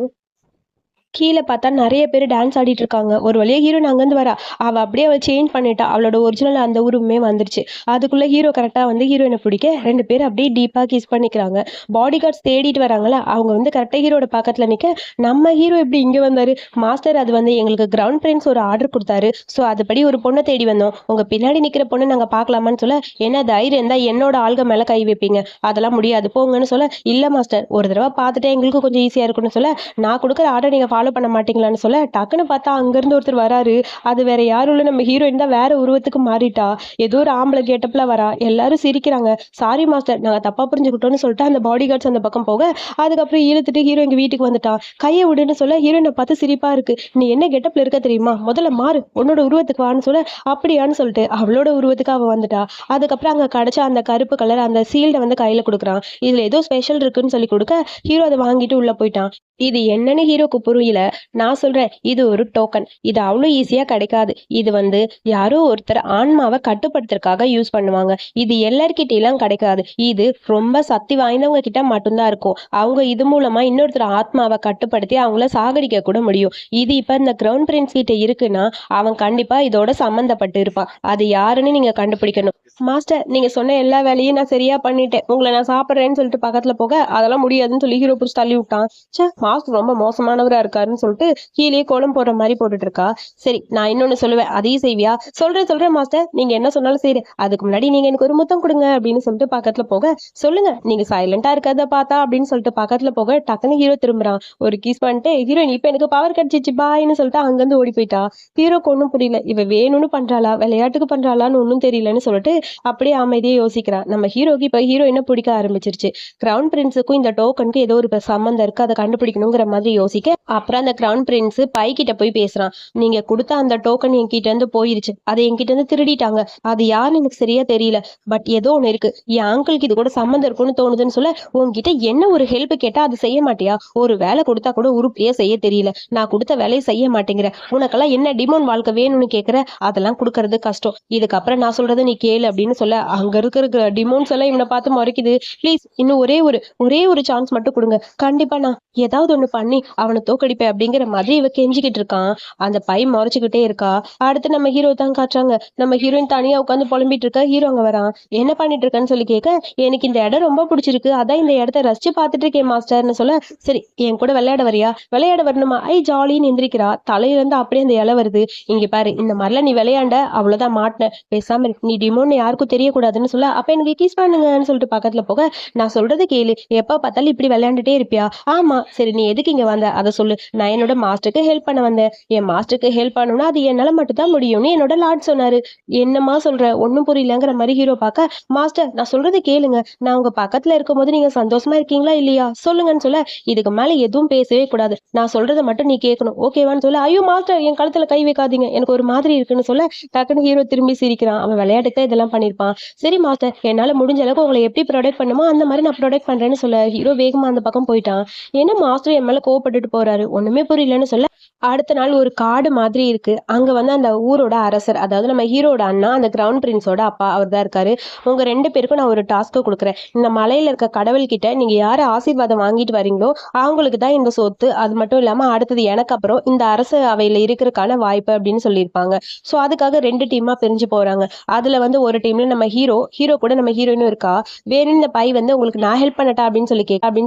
கீழ பார்த்தா நெறைய பேரு டான்ஸ் ஆடிட்டு இருக்காங்க. ஒரு வழியா ஹீரோயின் அங்கருந்து வரா. அவ அப்படியே சேஞ்ச் பண்ணிட்டா. அவளோட ஒரிஜினல் அந்த உருவமே வந்துருச்சு. அதுக்குள்ள ஹீரோ கரெக்ட்டா வந்து ஹீரோயின புடிக்க 2 பேரும் அப்படியே டீப்பா கிஸ் பண்ணிக்கிறாங்க. பாடி கார்ட்ஸ் தேடிட்டு வராங்கல்ல, அவங்க வந்து கரெக்ட்டா ஹீரோட பக்கத்துல நிக்க, நம்ம ஹீரோ எப்படி இங்க வந்தாரு? மாஸ்டர் அது வந்து எங்களுக்கு கிரவுண்ட் பிரின்ஸ் ஒரு ஆர்டர் குடுத்தாரு. ஸோ அதுபடி ஒரு பொண்ண தேடி வந்தோம். உங்க பின்னாடி நிக்கிற பொண்ண நாங்க பார்க்கலாமான்னு சொல்ல, என்ன தைரியம் இருந்தா என்னோட ஆள்க மேல கை வைப்பீங்க. அதெல்லாம் முடியாது போங்கன்னு சொல்ல, இல்ல மாஸ்டர் ஒரு தடவ பார்த்துட்டா எங்களுக்கும் கொஞ்சம் ஈஸியா இருக்கும்னு சொல்ல, நான் குடுக்குற ஆர்டர் நீங்க ஃபாலோ பண்ண மாட்டீங்களான்னு சொல்ல, டக்குன்னு பார்த்தா அங்கிருந்து ஒருத்தர் வராரு. அது வேற யாரும் இல்ல நம்ம ஹீரோயின் தான் வேற உருவத்துக்கு மாறிட்டா. ஏதோ ஒரு ஆம்பளை கெட்டப்ல வரா. எல்லாரும் சிரிக்கிறாங்க. சாரி மாஸ்டர் நாங்க தப்பா புரிஞ்சுக்கிட்டோம்னு சொல்லிட்டு அந்த பாடி கார்ட்ஸ் அந்த பக்கம் போக, அதுக்கப்புறம் இழுத்துட்டு ஹீரோ எங்க வீட்டுக்கு வந்துட்டான். கையை விடுன்னு சொல்ல ஹீரோயினை பார்த்து சிரிப்பா இருக்கு. நீ என்ன கெட்டப்ல இருக்க தெரியுமா? முதல்ல மாறு உன்னோட உருவத்துக்கு வான்னு சொல்ல, அப்படியான்னு சொல்லிட்டு அவளோட உருவத்துக்கு அவ வந்துட்டா. அதுக்கப்புறம் அங்க கிடைச்ச அந்த கருப்பு கலர் அந்த சீல்டை வந்து கையில கொடுக்குறான். இதுல ஏதோ ஸ்பெஷல் இருக்குன்னு சொல்லி கொடுக்க, ஹீரோ அதை வாங்கிட்டு உள்ள போயிட்டான். இது என்னன்னு ஹீரோக்கு புரியல. நான் சொல்றேன் இது ஒரு டோக்கன். இது அவ்வளோ ஈஸியா கிடைக்காது. இது வந்து யாரோ ஒருத்தர் ஆன்மாவை கட்டுப்படுத்துறதுக்காக யூஸ் பண்ணுவாங்க. இது எல்லார்கிட்ட எல்லாம் கிடைக்காது. இது ரொம்ப சக்தி வாய்ந்தவங்க கிட்ட மட்டும்தான் இருக்கும். அவங்க இது மூலமா இன்னொருத்தர் ஆத்மாவை கட்டுப்படுத்தி அவங்கள சாகடிக்க கூட முடியும். இது இப்ப இந்த கிரவுண்ட் பிரின்ஸ் கிட்ட இருக்குன்னா அவன் கண்டிப்பா இதோட சம்மந்தப்பட்டு இருப்பான். அது யாருன்னு நீங்க கண்டுபிடிக்கணும். மாஸ்டர் நீங்க சொன்ன எல்லா வேலையும் நான் சரியா பண்ணிட்டேன். உங்களை நான் சாப்பிட்றேன்னு சொல்லிட்டு பக்கத்துல போக, அதெல்லாம் முடியாதுன்னு சொல்லி ஹீரோ புடிச்சு தள்ளி விட்டான். ச்சே மாஸ்டர் ரொம்ப மோசமானவரா இருக்காருன்னு சொல்லிட்டு கீழே கோலம் போடுற மாதிரி போட்டுட்டு இருக்கா. சரி நான் இன்னொன்னு சொல்லுவேன் அதையும் செய்வியா? சொல்றேன் மாஸ்டர் நீங்க என்ன சொன்னாலும் சரி. அதுக்கு முன்னாடி நீங்க எனக்கு ஒரு முத்தம் கொடுங்க அப்படின்னு சொல்லிட்டு பக்கத்துல போக, சொல்லுங்க நீங்க சைலண்டா இருக்கிறத பார்த்தா அப்படின்னு சொல்லிட்டு பக்கத்துல போக, டக்குன்னு ஹீரோ திரும்புறான். ஒரு கிஸ் பண்ணிட்டு ஹீரோயின் இப்ப எனக்கு பவர் கிடைச்சிச்சு பாய்ன்னு சொல்லிட்டு அங்கிருந்து ஓடி போயிட்டா. ஹீரோக்கு ஒன்னும் புரியல. இவ வேணும்னு பண்றாளா விளையாட்டுக்கு பண்றாளான்னு ஒன்னும் தெரியலன்னு சொல்லிட்டு அப்படியே அமைதியே யோசிக்கிறா. நம்ம ஹீரோக்கு இப்ப ஹீரோயினை பிடிக்க ஆரம்பிச்சிருச்சு. கிரவுன் பிரின்ஸுக்கும் இந்த டோக்கனுக்கு ஏதோ ஒரு சம்மந்தம் இருக்கு, அதை கண்டுபிடிக்கணுங்கிற மாதிரி யோசிக்க, அப்புறம் அந்த கிரவுன் பிரின்ஸ் பை கிட்ட போய் பேசுறான். நீங்க கொடுத்த அந்த டோக்கன் என்கிட்ட இருந்து போயிருச்சு. அதை என்கிட்ட இருந்து திருடிட்டாங்க. அது யாருன்னு எனக்கு சரியா தெரியல. பட் ஏதோ ஒண்ணு இருக்கு. என் அங்கிளுக்கு இது கூட சம்மந்தம் இருக்குன்னு தோணுதுன்னு சொல்ல, உன்கிட்ட என்ன ஒரு ஹெல்ப் கேட்டா அது செய்ய மாட்டியா? ஒரு வேலை கொடுத்தா கூட உருப்படியா செய்ய தெரியல. நான் கொடுத்த வேலையை செய்ய மாட்டேங்கிற. உனக்கெல்லாம் என்ன டிமோன் வாழ்க்கை வேணும்னு கேக்குற? அதெல்லாம் கொடுக்கறது கஷ்டம். இதுக்கப்புறம் நான் சொல்றதை நீ கேளு அப்படின்னு சொல்ல, அங்க இருக்கிற டிமோன்ஸ் எல்லாம் இவனை பார்த்து முறைக்குது. ப்ளீஸ் இன்னும் ஒரே ஒரு சான்ஸ் மட்டும் கொடுங்க. கண்டிப்பா நான் ஏதாவது ஒண்ணு பண்ணி அவனை தோக்கடிப்பேன் அப்படிங்கிற மாதிரி இவ கெஞ்சிக்கிட்டு இருக்கான். அந்த பை முறைச்சுக்கிட்டே இருக்கா. அடுத்து நம்ம ஹீரோ தான் காட்டுறாங்க. நம்ம ஹீரோயின் தனியா உட்காந்து புலம்பிட்டு இருக்க. ஹீரோ அங்க வரான். என்ன பண்ணிட்டு இருக்கன்னு சொல்லி கேட்க, எனக்கு இந்த இடம் ரொம்ப பிடிச்சிருக்கு, அதான் இந்த இடத்த ரசிச்சு பார்த்துட்டு இருக்கேன் மாஸ்டர்னு சொல்ல, சரி என் கூட விளையாட வரியா? விளையாட வரணுமா? ஜாலின்னு எந்திரிக்கிறா. தலையில இருந்து அப்படியே அந்த இலை வருது. இங்க பாரு இந்த மாதிரிலாம் நீ விளையாண்ட அவ்வளவுதான் மாட்டின. பேசாம நீ டிமோன்னு யாருக்கும் தெரியக்கூடாதுன்னு சொல்ல, அப்ப எனக்கு கிஸ் பண்ணுங்கன்னு சொல்லிட்டு பக்கத்துல போக, நான் சொல்றது கேளு. எப்ப பார்த்தாலும் இப்படி விளையாண்டுட்டே இருப்பியா? ஆமா சரி நீ எதுக்கு இங்க வந்த அதை சொல்லு. நான் என்னோட மாஸ்டருக்கு ஹெல்ப் பண்ண வந்தேன். என் மாஸ்டருக்கு ஹெல்ப் பண்ணணும்னா அது என்னால மட்டும் தான் முடியும்னு என்னோட லார்ட் சொன்னாரு. என்னமா சொல்ற? ஒன்னும் புரியலங்கிற மாதிரி ஹீரோ பார்க்க, மாஸ்டர் நான் சொல்றது கேளுங்க. நான் உங்க பக்கத்துல இருக்கும் போது நீங்க சந்தோஷமா இருக்கீங்களா இல்லையா சொல்லுங்கன்னு சொல்ல, இதுக்கு மேல எதுவும் பேசவே கூடாது. நான் சொல்றதை மட்டும் நீ கேட்கணும் ஓகேவான்னு சொல்ல, ஐயோ மாஸ்டர் என் கழுத்துல கை வைக்காதீங்க எனக்கு ஒரு மாதிரி இருக்குன்னு சொல்ல, டக்குன்னு ஹீரோ திரும்பி சிரிக்கிறான். அவன் விளையாட்டுக்கு தான் இதெல்லாம் பண்ணிருப்பான். சரி மாஸ்டர் என்னால முடிஞ்ச அளவுக்கு உங்களை எப்படி ப்ரொடெக்ட் பண்ணுமோ அந்த மாதிரி நான் ப்ரொடெக்ட் பண்றேன்னு சொல்ல, ஹீரோ வேகமா அந்த பக்கம் போயிட்டான். என்ன மாஸ்டர் என் மேல கோவப்பட்டுட்டு போறாரு ஒண்ணுமே புரியலன்னு சொல்ல, அடுத்த நாள் ஒரு காடு மாதிரி இருக்கு. அங்க வந்து அந்த ஊரோட அரசர், அதாவது நம்ம ஹீரோட அண்ணா, அந்த கிரவுண்ட் பிரின்ஸோட அப்பா அவர் தான் இருக்காரு. உங்க 2 பேருக்கும் நான் ஒரு டாஸ்க்கு கொடுக்குறேன். இந்த மலையில இருக்க கடவுள் கிட்ட நீங்க யாரு ஆசீர்வாதம் வாங்கிட்டு வரீங்களோ அவங்களுக்கு தான் இந்த சொத்து. அது மட்டும் இல்லாம அடுத்தது எனக்கு அப்புறம் இந்த அரசு அவையில இருக்கிறதுக்கான வாய்ப்பு அப்படின்னு சொல்லியிருப்பாங்க. சோ அதுக்காக 2 டீமா பிரிஞ்சு போறாங்க. அதுல வந்து ஒரு டீம்ல நம்ம ஹீரோ கூட நம்ம ஹீரோயினும் இருக்கா. வேணும் இந்த பை வந்து உங்களுக்கு நான் ஹெல்ப் பண்ணட்டா அப்படின்னு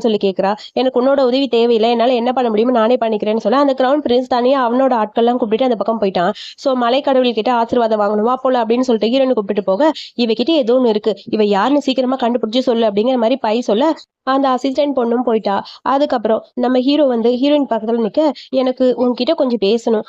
சொல்லி கேக்குறா. எனக்கு உன்னோட உதவி தேவையில்லை, என்னால என்ன பண்ண முடியுமோ நானே பண்ணிக்கிறேன்னு சொல்ல அந்த கிரவுன் பிரின்ஸ் தனியா அவனோட ஆட்கள்லாம் கூப்பிட்டு அந்த பக்கம் போயிட்டான். சோ மலை கடவுள் கிட்ட ஆசீர்வாதம் வாங்கணுமா போல அப்படின்னு சொல்லிட்டு ஹீரோனை கூப்பிட்டு போக, இவகிட்ட ஏதோ ஒண்ணு இருக்கு, இவ யாருன்னு சீக்கிரமா கண்டுபிடிச்சு சொல்லு அப்படிங்கிற மாதிரி பை சொல்ல அந்த அசிஸ்டன்ட் பொண்ணும் போயிட்டா. அதுக்கப்புறம் நம்ம ஹீரோ வந்து ஹீரோயின் பக்கத்துல நிக்க, எனக்கு உன்கிட்ட கொஞ்சம் பேசணும்.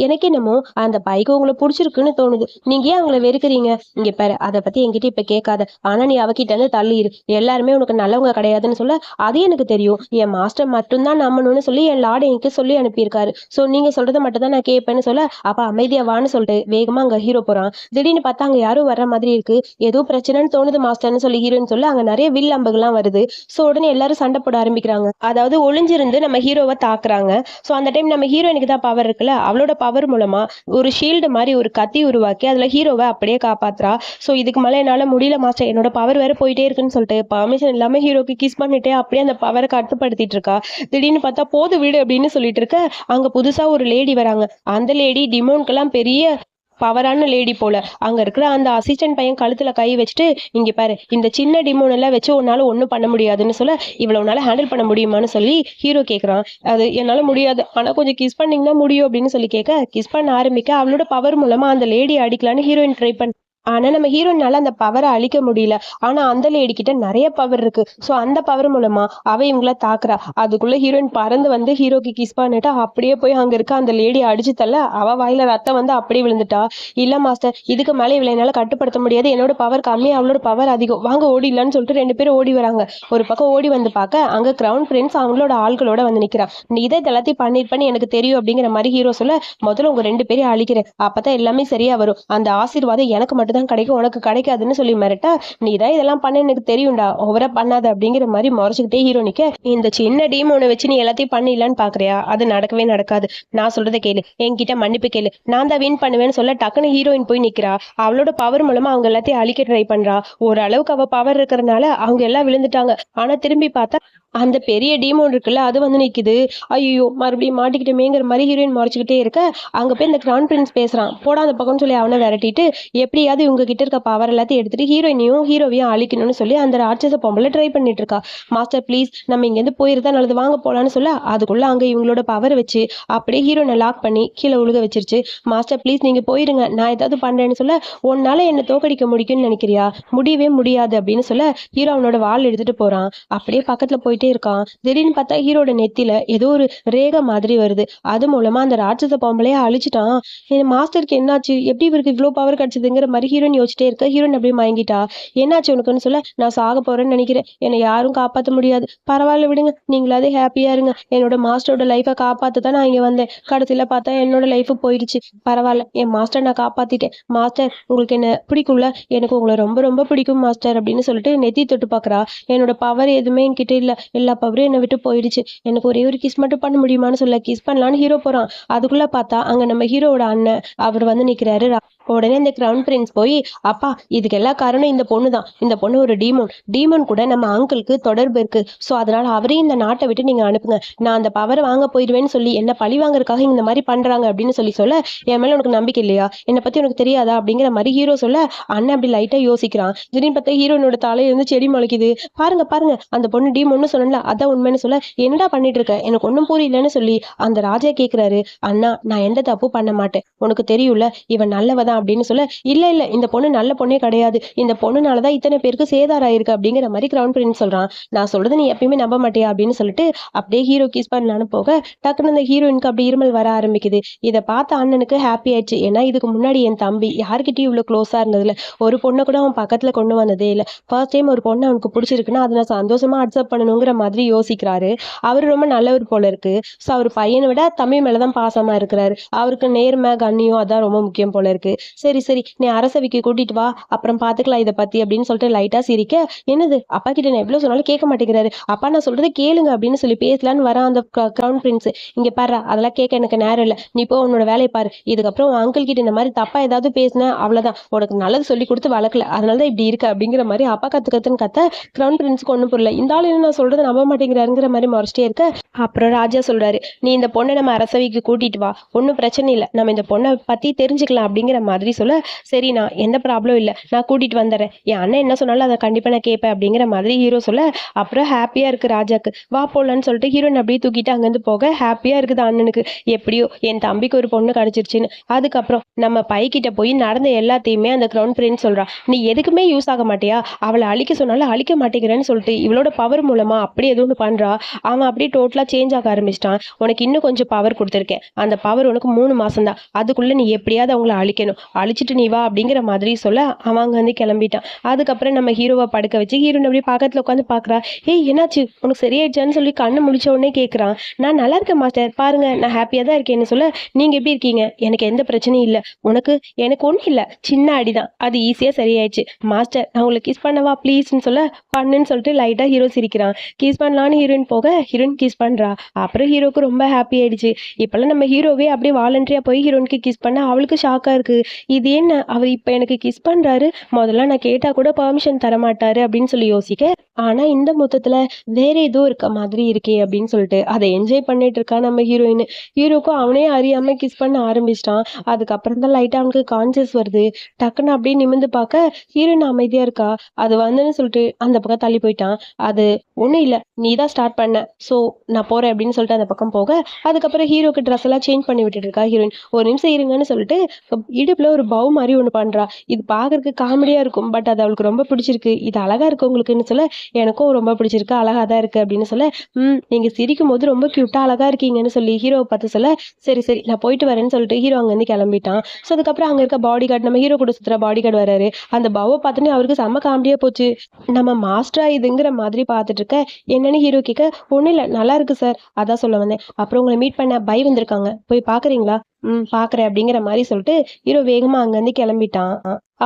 எனக்கு என்னமோ அந்த பைக்கு உங்களை பிடிச்சிருக்குன்னு தோணுது. நீங்க ஏன் அவங்கள வெறுக்கிறீங்க? இங்க பாரு, அதை பத்தி என்கிட்ட இப்ப கேட்காத. ஆனா நீ அவகிட்ட இருந்து தள்ளிடு. எல்லாருமே உனக்கு நல்லவங்க கிடையாதுன்னு சொல்ல, அது எனக்கு தெரியும். என் மாஸ்டர் மட்டும்தான் நம்பணும்னு சொல்லி என் லார்டு எனக்கு சொல்லி அனுப்பியிருக்காரு. சோ நீங்க சொல்றதை மட்டும் தான் நான் கேட்பேன்னு சொல்ல, அப்ப அமைதியா வான்னு சொல்லிட்டு வேகமா அங்க ஹீரோ போறான். திடீர்னு பார்த்தா அங்க யாரும் வர்ற மாதிரி இருக்கு. ஏதோ பிரச்சனைன்னு தோணுது மாஸ்டர்னு சொல்லி ஹீரோன்னு சொல்ல, அங்க நிறைய வில் அம்புகள்லாம் வருது. சோ உடனே எல்லாரும் சண்டை போட ஆரம்பிக்கிறாங்க. அதாவது ஒளிஞ்சிருந்து நம்ம ஹீரோவை தாக்குறாங்க. சோ அந்த டைம் நம்ம ஹீரோயினுக்கு தான் பவர் இருக்குல்ல, அவளோட பவர் மூலமா ஒரு ஷீல்டு மாதிரி ஒரு கத்தி உருவாக்கி அதுல ஹீரோவை அப்படியே காப்பாத்துறா. சோ இதுக்கு மேல என்னால முடியல மாஸ்டர், என்னோட பவர் வேற போயிட்டே இருக்குன்னு சொல்லிட்டு பர்மிஷன் இல்லாம ஹீரோக்கு கிஸ் பண்ணிட்டே அப்படியே அந்த பவரை கட்டுப்படுத்திட்டு இருக்கா. திடீர்னு பார்த்தா போது வீடு அப்படின்னு சொல்லிட்டு இருக்க, அங்க புதுசா ஒரு லேடி வராங்க. அந்த லேடி டிமோன்க்கெல்லாம் பெரிய பவரான லேடி போல. அங்க இருக்கிற அந்த அசிஸ்டன்ட் பையன் கழுத்துல கை வச்சுட்டு, இங்க பாரு, இந்த சின்ன டிமோன் எல்லாம் வச்சு உன்னால ஒண்ணும் பண்ண முடியாதுன்னு சொல்ல, இவ்வளவு உன்னால ஹேண்டில் பண்ண முடியுமான்னு சொல்லி ஹீரோ கேக்குறான். அது என்னால முடியாது, ஆனா கொஞ்சம் கிஸ் பண்ணீங்கன்னா முடியும் அப்படின்னு சொல்லி கேட்க, கிஸ் பண்ண ஆரம்பிக்க அவளோட பவர் மூலமா அந்த லேடி அடிக்கலான்னு ஹீரோயின் ட்ரை பண்ண. ஆனா நம்ம ஹீரோயினால அந்த பவரை அழிக்க முடியல. ஆனா அந்த லேடி கிட்ட நிறைய பவர் இருக்கு. சோ அந்த பவர் மூலமா அவ இவங்கள தாக்குறா. அதுக்குள்ள ஹீரோயின் பறந்து வந்து ஹீரோக்கு கிஸ் பண்ணிட்டு அப்படியே போய் அங்க இருக்க அந்த லேடி அடிச்சு தள்ள அவ வாயில ரத்தம் வந்து அப்படியே விழுந்துட்டா. இல்ல மாஸ்டர், இதுக்கு மேல இவளை என்னால கட்டுப்படுத்த முடியாது, என்னோட பவர் கம்மி, அவளோட பவர் அதிகம், வாங்க ஓடிடலான்னு சொல்லிட்டு 2 பேரும் ஓடி வராங்க. ஒரு பக்கம் ஓடி வந்து பார்க்க அங்க கிரவுன் பிரின்ஸ் அவங்களோட ஆள்களோட வந்து நிக்கிறான். நீ இதை எல்லாத்தையும் பண்ணிருப்பேன்னு எனக்கு தெரியும் அப்படிங்கிற மாதிரி ஹீரோ சொல்ல, முதல்ல உங்க 2 பேரையும் அழிக்கிறேன், அப்பதான் எல்லாமே சரியா வரும், அந்த ஆசீர்வாதம் எனக்கு மட்டும் தான் கிடைக்கும், உனக்கு கிடைக்காதுன்னு சொல்லி மிரட்டா, நீ தான் இதெல்லாம் பண்ண எனக்கு தெரியும்டா, ஓவரா பண்ணாத அப்படிங்கிற மாதிரி முறைச்சுக்கிட்டே ஹீரோ நிக்க, இந்த சின்ன டீமோனை வச்சு நீ எல்லாத்தையும் பண்ணிடலான்னு பாக்குறியா? அது நடக்கவே நடக்காது. நான் சொல்றதை கேளு, என்கிட்ட மன்னிப்பு கேளு, நான் தான் வின் பண்ணுவேன்னு சொல்ல டக்குன்னு ஹீரோயின் போய் நிக்கிறா. அவளோட பவர் மூலமா அவங்க எல்லாத்தையும் அழிக்க ட்ரை பண்றா. ஓரளவுக்கு அவ பவர் இருக்கிறதுனால அவங்க எல்லாம் விழுந்துட்டாங்க. ஆனா திரும்பி பார்த்தா அந்த பெரிய டீமோன் இருக்குல்ல, அது வந்து நிக்குது. ஐயோ, மறுபடியும் மாட்டிக்கிட்டமேங்கிற மாதிரி ஹீரோயின் முறைச்சுக்கிட்டே இருக்க, அங்க போய் இந்த கிரவுன் பிரின்ஸ் பேசுறான். போடா அந்த பக்கம்னு சொல்லி அவனை விரட்டிட்டு, எப்படியாவது இவங்க கிட்ட இருக்க பவர் எல்லாத்தையும் எடுத்துட்டு ஹீரோயினையும் ஹீரோவையும் அழிக்கணும்னு சொல்லி அந்த ராட்சச பொம்பளை ட்ரை பண்ணிட்டு இருக்கா. மாஸ்டர் ப்ளீஸ், நம்ம இங்க இருந்து போயிருந்தா நல்லது, வாங்க போலான்னு சொல்ல, அதுக்குள்ள அங்க இவங்களோட பவர் வச்சு அப்படியே ஹீரோனை லாக் பண்ணி கீழே உழுக வச்சிருச்சு. மாஸ்டர் ப்ளீஸ் நீங்க போயிருங்க, நான் ஏதாவது பண்றேன்னு சொல்ல, உன்னால என்ன தோக்கடிக்க முடியும்னு நினைக்கிறியா? முடியவே முடியாது அப்படின்னு சொல்ல ஹீரோ அவனோட வாள் எடுத்துட்டு போறான். அப்படியே பக்கத்துல போயிட்டே இருக்கான். திடீர்னு பார்த்தா ஹீரோட நெத்தில ஏதோ ஒரு ரேகை மாதிரி வருது. அது மூலமா அந்த ராட்சச பொம்பளைய அழிச்சிட்டான். என் மாஸ்டருக்கு என்னாச்சு, எப்படி இவருக்கு இவ்வளவு பவர் கிடைச்சதுங்கிற மாதிரி ஹீரோயின் யோசிச்சிட்டே இருக்க. ஹீரோயின் அப்படியே மயங்கிட்டா. என்னாச்சு உனக்குன்னு சொல்ல, நான் சாக போறேன்னு நினைக்கிறேன், என்னை யாரும் காப்பாற்ற முடியாது, பரவாயில்ல விடுங்க, நீங்களாவது ஹாப்பியா இருங்க, என்னோட மாஸ்டரோட லைஃபை காப்பாத்த தான் நான் இங்க வந்தேன், கடைசியில பார்த்தா என்னோட லைஃப் போயிடுச்சு, பரவாயில்ல, என் மாஸ்டர் நான் காப்பாத்திட்டேன். மாஸ்டர் உங்களுக்கு என்ன பிடிக்கும்ல, எனக்கு உங்களை ரொம்ப ரொம்ப பிடிக்கும் மாஸ்டர் அப்படின்னு சொல்லிட்டு நெத்தி தொட்டு பாக்குறா. என்னோட பவர் எதுவுமே என்கிட்ட இல்ல, எல்லா பவரும் என்னை விட்டு போயிடுச்சு, எனக்கு ஒரே ஒரு கிஸ் மட்டும் பண்ண முடியுமான்னு சொல்ல கிஸ் பண்ணலான்னு ஹீரோ போறான். அதுக்குள்ள பார்த்தா அங்க நம்ம ஹீரோவோட அண்ணன் அவர் வந்து நிக்கிறாரு. உடனே இந்த கிரவுன் பிரின்ஸ் போய், அப்பா இதுக்கு எல்லா காரணம் இந்த பொண்ணு தான், இந்த பொண்ணு ஒரு டீமோன் கூட நம்ம அங்கிளுக்கு தொடர்பு இருக்கு, சோ அதனால அவரையும் இந்த நாட்டை விட்டு நீங்க அனுப்புங்க, நான் அந்த பவரை வாங்க போயிடுவேன்னு சொல்லி என்ன பழி வாங்குறதுக்காக இந்த மாதிரி பண்றாங்க அப்படின்னு சொல்ல, என் மேல உனக்கு நம்பிக்கை இல்லையா, என்னை பத்தி உனக்கு தெரியாதா அப்படிங்கிற மாதிரி ஹீரோ சொல்ல, அண்ணன் அப்படி லைட்டா யோசிக்கிறான். திடீர்னு பார்த்தா ஹீரோனோட தலையில இருந்து செடி முளைக்குது. பாருங்க பாருங்க, அந்த பொண்ணு டீமோன்னு சொன்னல, அதான் உண்மைன்னு சொல்ல, என்னடா பண்ணிட்டு இருக்க, எனக்கு ஒன்னும் புரியலன்னு சொல்லி அந்த ராஜா கேக்குறாரு. அண்ணா நான் எந்த தப்பு பண்ண மாட்டேன், உனக்கு தெரியும்ல இவன் நல்லவதான் அப்படின்னு சொல்ல, இல்ல இல்ல இந்த பொண்ணு நல்ல பொண்ணே கிடையாது, இந்த பொண்ணுனாலதான் இத்தனை பேருக்கு சேதாரம் ஆயிருக்கு அப்படிங்கிற மாதிரி கிரவுன் பிரின்ஸ் சொல்றான். நான் சொல்றது நீ எப்பயுமே நம்ப மாட்டியா அப்படின்னு சொல்லிட்டு அப்படியே ஹீரோ கிஸ் பண்ணலான்னு போக, டக்குன்னு அந்த ஹீரோயினுக்கு அப்படி இருமல் வர ஆரம்பிக்குது. இதை பார்த்த அண்ணனுக்கு ஹாப்பி ஆயிடுச்சு. ஏன்னா இதுக்கு முன்னாடி என் தம்பி யார்கிட்டயும் இவ்வளவு க்ளோஸா இருந்ததுல ஒரு பொண்ணை கூட அவன் பக்கத்துல கொண்டு வந்ததே இல்ல, ஃபர்ஸ்ட் டைம் ஒரு பொண்ணு அவனுக்கு பிடிச்சிருக்குன்னா அதை நான் சந்தோஷமா அக்செப்ட் பண்ணணுங்கிற மாதிரி யோசிக்கிறாரு. அவரு ரொம்ப நல்லவர் போல இருக்கு. சோ அவர் பையனை விட தம்பி மேலதான் பாசமா இருக்கிறாரு. அவருக்கு நேர்மை கண்ணியம் அதான் ரொம்ப முக்கியம் போல இருக்கு. சரி சரி நீ அரசவைக்கு கூட்டிட்டு வா, அப்புறம் பாத்துக்கலாம் இதை பத்தி அப்படின்னு சொல்லிட்டு லைட்டா சிரிக்க, என்னது அப்பா கிட்ட நான் எவ்வளவு சொன்னாலும் கேட்க மாட்டேங்கிறாரு, அப்பா நான் சொல்றது கேளுங்க அப்படின்னு சொல்லி பேசலான்னு வர அந்த கிரவுன் பிரின்ஸ், இங்க பாரு அதெல்லாம் கேட்க எனக்கு நேரம் இல்ல, நீ போ உன்னோட வேலையை பாரு, இதுக்கப்புறம் உன் அங்கிள் கிட்ட இந்த மாதிரி தப்பா ஏதாவது பேசின அவ்வளவுதான், உனக்கு நல்லது சொல்லி கொடுத்து வளர்க்கல, அதனாலதான் இப்படி இருக்கு அப்படிங்கிற மாதிரி அப்பா கத்துன்னு கத்த கிரவுன் பிரின்ஸ்க்கு ஒண்ணும் புரியல. இந்த ஆளு நான் சொல்றது நம்ப மாட்டேங்கிறாருங்கிற மாதிரி முறைச்சிட்டே இருக்க, அப்புறம் ராஜா சொல்றாரு, நீ இந்த பொண்ணை நம்ம அரசவைக்கு கூட்டிட்டு வா, ஒன்னும் பிரச்சனை இல்லை, நம்ம இந்த பொண்ணை பத்தி தெரிஞ்சுக்கலாம் அப்படிங்கிற மாதிரி சொல்ல, சரி நான் எந்த ப்ராப்ளம் இல்ல. நான் கூட்டிட்டு வந்துர்றேன். என் அண்ணன் என்ன சொன்னாலும் அத கண்டிப்பா நான் கேட்பேன் அப்படிங்கிற மாதிரி ஹீரோ சொல்ல, அப்புறம் ஹாப்பியா இருக்கு ராஜாக்கு. வா போலான்னு சொல்லிட்டு ஹீரோயின் அப்படியே தூக்கிட்டு அங்கேருந்து போக ஹாப்பியா இருக்குது அண்ணனுக்கு. எப்படியோ என் தம்பிக்கு ஒரு பொண்ணு கிடைச்சிருச்சுன்னு. அதுக்கப்புறம் நம்ம பைக்கிட்ட போய் நடந்த எல்லாத்தையுமே அந்த கிரவுன் பிரின்ஸ் சொல்றான். நீ எதுக்குமே யூஸ் ஆக மாட்டியா? அவள அழிக்க சொன்னாலும் அழிக்க மாட்டேங்கிறேன்னு சொல்லிட்டு இவளோட பவர் மூலமா அப்படி ஏதோ ஒண்ணு பண்றா. அவன் அப்படியே டோட்டலா சேஞ்ச் ஆக ஆரம்பிச்சிட்டான். உனக்கு இன்னும் கொஞ்சம் பவர் குடுத்துருக்கேன். அந்த பவர் உனக்கு 3 மாசம் தான். அதுக்குள்ள நீ எப்படியாவது அவங்கள அழிக்கணும். அழிச்சிட்டு நீ வா அப்படிங்கிற மாதிரி சொல்ல அவன் அங்க வந்து கிளம்பிட்டான். அதுக்கப்புறம் நம்ம ஹீரோவ படுக்க வச்சு ஹீரோயின் அப்படியே பக்கத்துல உட்காந்து பாக்குறா. ஏய் என்னாச்சு? உனக்கு சரியாயிடுச்சான்னு சொல்லி கண்ணு முழிச்ச உடனே கேக்குறான். நான் நல்லா இருக்கேன் மாஸ்டர். பாருங்க நான் ஹாப்பியா தான் இருக்கேன்னு சொல்ல, நீங்க எப்படி இருக்கீங்க? எனக்கு எந்த பிரச்சனையும் இல்ல. உனக்கு? எனக்கு ஒண்ணும் இல்ல. சின்ன அடிதான். அது ஈஸியா சரியாயிடுச்சு. மாஸ்டர் நான் உங்களுக்கு கிஸ் பண்ணவா ப்ளீஸ்ன்னு சொல்ல, பண்ணுன்னு சொல்லிட்டு லைட்டா ஹீரோ சிரிக்கிறான். கிஸ் பண்ணலான்னு ஹீரோயின் போக ஹீரோயின் கிஸ் பண்றா. அப்புறம் ஹீரோக்கு ரொம்ப ஹாப்பி ஆயிடுச்சு. இப்பெல்லாம் நம்ம ஹீரோவே அப்படியே வாலண்டரியா போய் ஹீரோயினுக்கு கிஸ் பண்ண அவளுக்கு ஷாக்கா இருக்கு. இது என்ன அவர் இப்ப எனக்கு கிஸ் பண்றாரு, முதல்ல நான் கேட்டா கூட பெர்மிஷன் தர மாட்டாரு அப்படின்னு சொல்லி யோசிக்க, ஆனா இந்த மொத்தத்துல வேற ஏதோ இருக்க மாதிரி இருக்கே அப்படின்னு சொல்லிட்டு அதை என்ஜாய் பண்ணிட்டு இருக்கா நம்ம ஹீரோயின். ஹீரோக்கும் அவனே அறியாம கிஸ் பண்ண ஆரம்பிச்சிட்டான். அதுக்கப்புறம் தான் லைட்டா அவனுக்கு கான்சியஸ் வருது. டக்குன்னு அப்படியே நிமிர்ந்து பார்க்க ஹீரோயின் அமைதியா இருக்கா. அது வந்துன்னு சொல்லிட்டு அந்த பக்கம் தள்ளி போயிட்டான். அது ஒண்ணும் இல்ல, நீ தான் ஸ்டார்ட் பண்ண, சோ நான் போறேன் அப்படின்னு சொல்லிட்டு அந்த பக்கம் போக, அதுக்கப்புறம் ஹீரோக்கு ட்ரெஸ் எல்லாம் சேஞ்ச் பண்ணி விட்டுட்டு இருக்கா ஹீரோயின். ஒரு நிமிஷம் இருங்கன்னு சொல்லிட்டு இடுப்புல ஒரு பவு மாதிரி ஒண்ணு பண்றா. இது பாக்குறதுக்கு காமெடியா இருக்கும், பட் அது அவளுக்கு ரொம்ப பிடிச்சிருக்கு. இது அழகா இருக்கு உங்களுக்குன்னு சொல்ல, எனக்கும் ரொம்ப பிடிச்சிருக்கு, அழகா தான் இருக்கு அப்படின்னு சொல்ல, நீங்க சிரிக்கும் போது ரொம்ப கியூட்டா அழகா இருக்கீங்கன்னு சொல்லி ஹீரோவை பார்த்து சொல்ல, சரி சரி நான் போயிட்டு வரேன்னு சொல்லிட்டு ஹீரோ அங்க இருந்து கிளம்பிட்டான். ஸோ அதுக்கப்புறம் அங்க இருக்க பாடி கார்டு, நம்ம ஹீரோ கூட சுத்துற பாடி கார்டு வராரு. அந்த பவை பார்த்துன்னு அவருக்கு செம்ம காமெடியா போச்சு. நம்ம மாஸ்டரா இதுங்கிற மாதிரி பார்த்துட்டு இருக்க, என்னன்னு ஹீரோ கேட்க, ஒன்றும் இல்லை நல்லா இருக்கு சார், அதான் சொல்ல வந்தேன். அப்புறம் உங்களை மீட் பண்ண பை வந்திருக்காங்க, போய் பாக்குறீங்களா? பாக்குறேன் அப்படிங்கிற மாதிரி சொல்லிட்டு ஹீரோ வேகமா அங்க இருந்து கிளம்பிட்டான்.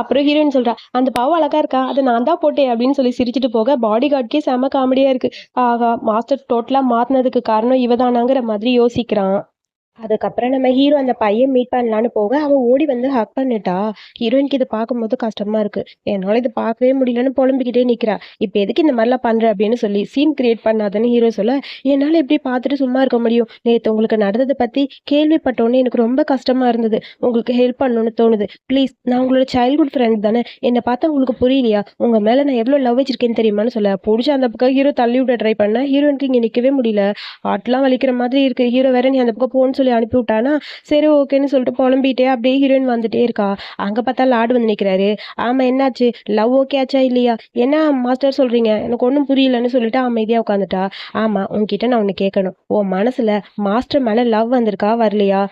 அப்புறம் ஹீரோயின் சொல்றா, அந்த பாவ அழகா இருக்கா, அதை நான் தான் போட்டேன் அப்படின்னு சொல்லி சிரிச்சுட்டு போக பாடி கார்டுக்கே செம காமெடியா இருக்கு. ஆகா மாஸ்டர் டோட்டலா மாத்தினதுக்கு காரணம் இவதானாங்கிற மாதிரி யோசிக்கிறான். அதுக்கப்புறம் நம்ம ஹீரோ அந்த பையன் மீட் பண்ணலான்னு போக அவ ஓடி வந்து ஹக் பண்ணிட்டா. ஹீரோயினுக்கு இது பார்க்கும்போது கஷ்டமா இருக்கு. என்னால இது பார்க்கவே முடியலன்னு புலம்பிக்கிட்டே நிக்கிறா. இப்ப எதுக்கு இந்த மாதிரிலாம் பண்ற அப்படின்னு சொல்லி சீன் கிரியேட் பண்ணாதன்னு ஹீரோ சொல்ல, என்னால எப்படி பார்த்துட்டு சும்மா இருக்க முடியும்? நேத்து உங்களுக்கு நடந்ததை பத்தி கேள்விப்பட்டோன்னே எனக்கு ரொம்ப கஷ்டமா இருந்தது. உங்களுக்கு ஹெல்ப் பண்ணணும்னு தோணுது. ப்ளீஸ், நான் உங்களோட சைல்ட்ஹுட் ஃப்ரெண்ட் தானே, என்னை பார்த்தா உங்களுக்கு புரியலையா? உங்க மேல நான் எவ்வளவு லவ் வச்சிருக்கேன்னு தெரியுமான்னு சொல்ல, பிடிச்ச அந்த பக்கம் ஹீரோ தள்ளி விட ட்ரை பண்ண ஹீரோயினுக்கு இங்க நிக்கவே முடியல. ஆட்டெல்லாம் வலிக்கிற மாதிரி இருக்கு. ஹீரோ வேற நீ அந்த பக்கம் போன்னு சொல்லி அனுப்பி விட்டானா, சரி ஓகேன்னு சொல்லிட்டு புலம்பிட்டே அப்படியே ஹீரோயின் வந்துட்டே இருக்கா. அங்க பார்த்தா லார்டு வந்து நிக்கிறாரு. ஆமா என்னாச்சு, லவ் ஓகே ஆச்சா இல்லையா? என்ன மாஸ்டர் சொல்றீங்க, எனக்கு ஒன்றும் புரியலன்னு சொல்லிட்டு அமைதியா உட்காந்துட்டா. ஆமா உன்கிட்ட நான் ஒண்ணு கேட்கணும். உன் மனசுல மாஸ்டர் மேல லவ் வந்திருக்கா வரலையா?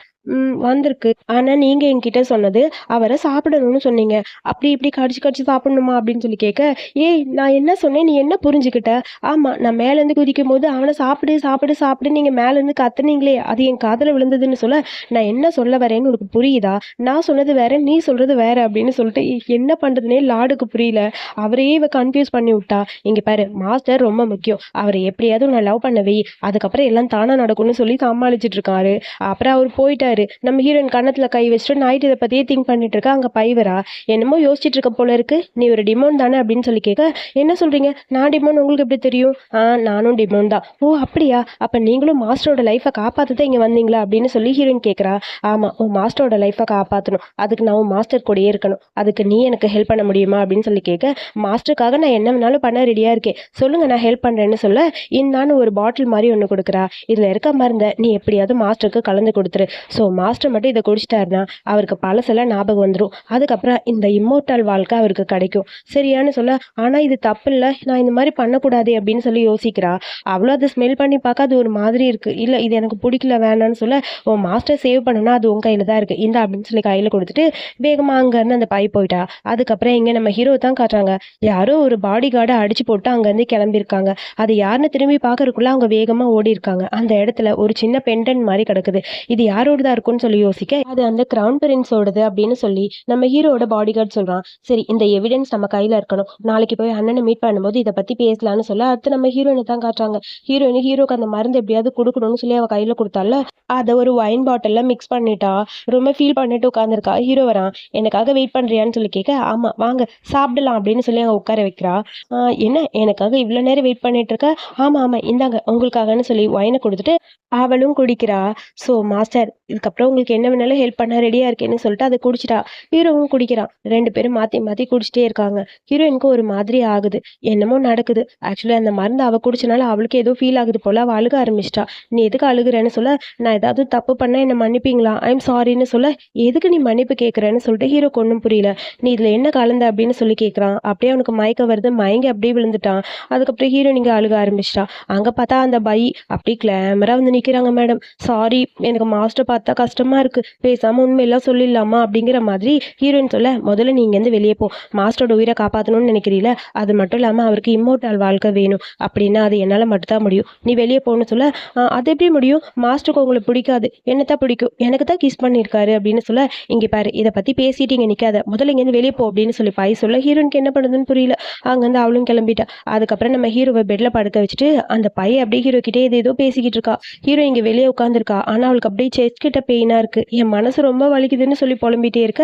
வந்திருக்கு. ஆனா நீங்க என்கிட்ட சொன்னது அவரை சாப்பிடணும்னு சொன்னீங்க. அப்படி இப்படி கடிச்சு கடிச்சு சாப்பிடணுமா அப்படின்னு சொல்லி கேட்க, ஏய் நான் என்ன சொன்னேன் நீ என்ன புரிஞ்சுக்கிட்ட? ஆமா நான் மேல இருந்து குதிக்கும் போது அவனை சாப்பிடு சாப்பிடு சாப்பிடு நீங்க மேல இருந்து கத்துனீங்களே, அது என் காதுல விழுந்ததுன்னு சொல்ல, நான் என்ன சொல்ல வரேன்னு உனக்கு புரியுதா? நான் சொன்னது வேற, நீ சொல்றது வேற அப்படின்னு சொல்லிட்டு என்ன பண்றதுனே லார்டுக்கு புரியல. அவரையே இவ கன்ஃபியூஸ் பண்ணி விட்டா. இங்க பாரு மாஸ்டர் ரொம்ப முக்கியம், அவரை எப்படியாவது உன்னை லவ் பண்ண வை, அதுக்கப்புறம் எல்லாம் தானா நடக்கும்னு சொல்லி சமாளிச்சிட்டு இருக்காரு. அப்புறம் அவர் போயிட்டாரு. நம்ம ஹீரோயின் கண்ணத்துல கை வச்சுட்டு நைட் இதை பத்தியே திங்க் பண்ணிட்டு இருக்கா. அங்க பைவரா என்னமோ யோசிச்சுட்டு இருக்க போல இருக்கு. நீ ஒரு டிமோன் தானே அப்படின்னு சொல்லி கேட்க, என்ன சொல்றீங்க, நான் டிமோன் உங்களுக்கு எப்படி தெரியும்? நானும் டிமோன் தான். ஓ அப்படியா, அப்ப நீங்களும் மாஸ்டரோட லைஃபை காப்பாத்ததான் இங்க வந்தீங்களா அப்படின்னு சொல்லி ஹீரோயின் கேட்கறா. ஆமா உன் மாஸ்டரோட லைஃபை காப்பாத்தணும், அதுக்கு நான் உன் மாஸ்டர் கூடயே இருக்கணும், அதுக்கு நீ எனக்கு ஹெல்ப் பண்ண முடியுமா அப்படின்னு சொல்லி கேட்க, மாஸ்டருக்காக நான் என்ன வேணாலும் பண்ண ரெடியா இருக்கேன், சொல்லுங்க நான் ஹெல்ப் பண்றேன்னு சொல்ல, இந்தான்னு ஒரு பாட்டில் மாதிரி ஒண்ணு கொடுக்குறா. இதுல இருக்க மருந்த நீ எப்படியாவது மாஸ்டருக்கு கலந்து கொடுத்துரு. ஸோ மாஸ்டர் மட்டும் இதை குடிச்சிட்டாருன்னா அவருக்கு பழசெல்லாம் ஞாபகம் வந்துடும். அதுக்கப்புறம் இந்த இம்மோர்டல் வாழ்க்கை அவருக்கு கிடைக்கும் சரியான்னு சொல்ல, ஆனா இது தப்பு இல்லை, நான் இந்த மாதிரி பண்ணக்கூடாது அப்படின்னு சொல்லி யோசிக்கிறா. அவ்வளோ அதை ஸ்மெல் பண்ணி பார்க்க அது ஒரு மாதிரி இருக்கு. இல்லை இது எனக்கு பிடிக்கல வேணான்னு சொல்ல, உன் மாஸ்டர் சேவ் பண்ணனா அது உன் கையில தான் இருக்கு இந்த அப்படின்னு சொல்லி கையில கொடுத்துட்டு வேகமா அங்கேருந்து அந்த பை போயிட்டா. அதுக்கப்புறம் இங்க நம்ம ஹீரோ தான் காட்டுறாங்க. யாரோ ஒரு பாடி கார்டை அடிச்சு போட்டு அங்கேருந்து கிளம்பியிருக்காங்க. அது யாருன்னு திரும்பி பார்க்கறதுக்குள்ள அவங்க வேகமா ஓடி இருக்காங்க. அந்த இடத்துல ஒரு சின்ன பெண்டன் மாதிரி கிடக்குது. இது யாரோடதா இருக்கும்னு சொல்லி யோசிக்க, அது அந்த கிரவுன் பிரின்ஸோடது அப்படின்னு சொல்லி நம்ம ஹீரோட பாடி கார்டு சொல்றான். சரி இந்த எவிடன்ஸ் நம்ம கையில இருக்கணும், நாளைக்கு போய் அண்ணனை மீட் பண்ணும்போது இதை பத்தி பேசலாம்னு சொல்ல, அடுத்து நம்ம ஹீரோயினை தான் காட்டுறாங்க. ஹீரோக்கு அந்த மருந்து எப்படியாவது கொடுக்கணும்னு சொல்லி அவ கையில கொடுத்தால, அதை ஒரு ஒயின் பாட்டில்ல மிக்ஸ் பண்ணிட்டா. ரொம்ப ஃபீல் பண்ணிட்டு உட்காந்துருக்கா. ஹீரோ வரான். எனக்காக வெயிட் பண்றியான்னு சொல்லி கேட்க, ஆமா வாங்க சாப்பிடலாம் அப்படின்னு சொல்லி அவங்க உட்கார வைக்கிறா. என்ன எனக்காக இவ்வளவு நேரம் வெயிட் பண்ணிட்டு இருக்க? ஆமா ஆமா இந்தாங்க உங்களுக்காகன்னு சொல்லி ஒயினை கொடுத்துட்டு அவளும் குடிக்கிறா. ஸோ மாஸ்டர் அதுக்கப்புறம் உங்களுக்கு என்ன வேணாலும் ஹெல்ப் பண்ண ரெடியா இருக்கேன்னு சொல்லிட்டு அதை குடிச்சிட்டா. ஹீரோவும் குடிக்கிறான். 2 பேரும் மாத்தி மாத்தி குடிச்சிட்டே இருக்காங்க. ஹீரோயினுக்கு ஒரு மாதிரி ஆகுது. என்னமோ நடக்குது. ஆக்சுவலி அந்த மருந்து அவ குடிச்சனால அவளுக்கு ஏதோ ஃபீல் ஆகுது போல. அவ அழுக ஆரம்பிச்சிட்டா. நீ எதுக்கு அழுகுறேன்னு சொல்ல, நான் ஏதாவது தப்பு பண்ணா என்ன மன்னிப்பீங்களா? ஐம் சாரின்னு சொல்ல, எதுக்கு நீ மன்னிப்பு கேட்குறேன்னு சொல்லிட்டு ஹீரோக்கு ஒன்றும் புரியல. நீ இதுல என்ன கலந்த அப்படின்னு சொல்லி கேட்குறான். அப்படியே அவனுக்கு மயக்கம் வருது. மயங்கி அப்படியே விழுந்துட்டான். அதுக்கப்புறம் ஹீரோயின் இங்க அழுக ஆரம்பிச்சிட்டா. அங்க பார்த்தா அந்த பை அப்படியே கிளாமரா வந்து நிக்கிறாங்க. மேடம் சாரி, எனக்கு மாஸ்டர் பார்த்தா கஷ்டமா இருக்கு, பேசாம உண்மையெல்லாம் சொல்லிடலாமா அப்படிங்கிற மாதிரி ஹீரோயின் சொல்ல, முதல்ல நீங்க இருந்து வெளியே போ. மாஸ்டரோட உயிரை காப்பாற்றணும்னு நினைக்கிறீல, அது மட்டும் இல்லாம அவருக்கு இம்மோர்டல் வாழ்க்கை வேணும் அப்படின்னா அது என்னால மட்டும்தான் முடியும். நீ வெளியே போன்னு சொல்ல, அது எப்படி முடியும்? மாஸ்டருக்கு உங்களுக்கு பிடிக்காது, என்னத்தான் பிடிக்கும், எனக்கு தான் கிஸ் பண்ணியிருக்காரு அப்படின்னு சொல்ல, இங்க பாரு இதை பத்தி பேசிட்டு இங்க நிக்காத, முதல்ல இங்கேருந்து வெளியே போ அப்படின்னு சொல்லி பாய் சொல்ல, ஹீரோனுக்கு என்ன பண்ணுதுன்னு புரியல. அங்கேருந்து அவளும் கிளம்பிட்டா. அதுக்கப்புறம் நம்ம ஹீரோவை பெட்ல படுக்க வச்சுட்டு அந்த பையன் அப்படியே ஹீரோ கிட்டே ஏதோ பேசிக்கிட்டு இருக்கா. ஹீரோ இங்க வெளியே உட்காந்துருக்கா. ஆனா அவளுக்கு அப்படியே செஸ்ட் கிட்ட பெயினா இருக்கு. என் மனசு ரொம்ப வலிக்குதுன்னு சொல்லி புலம்பிட்டே இருக்க,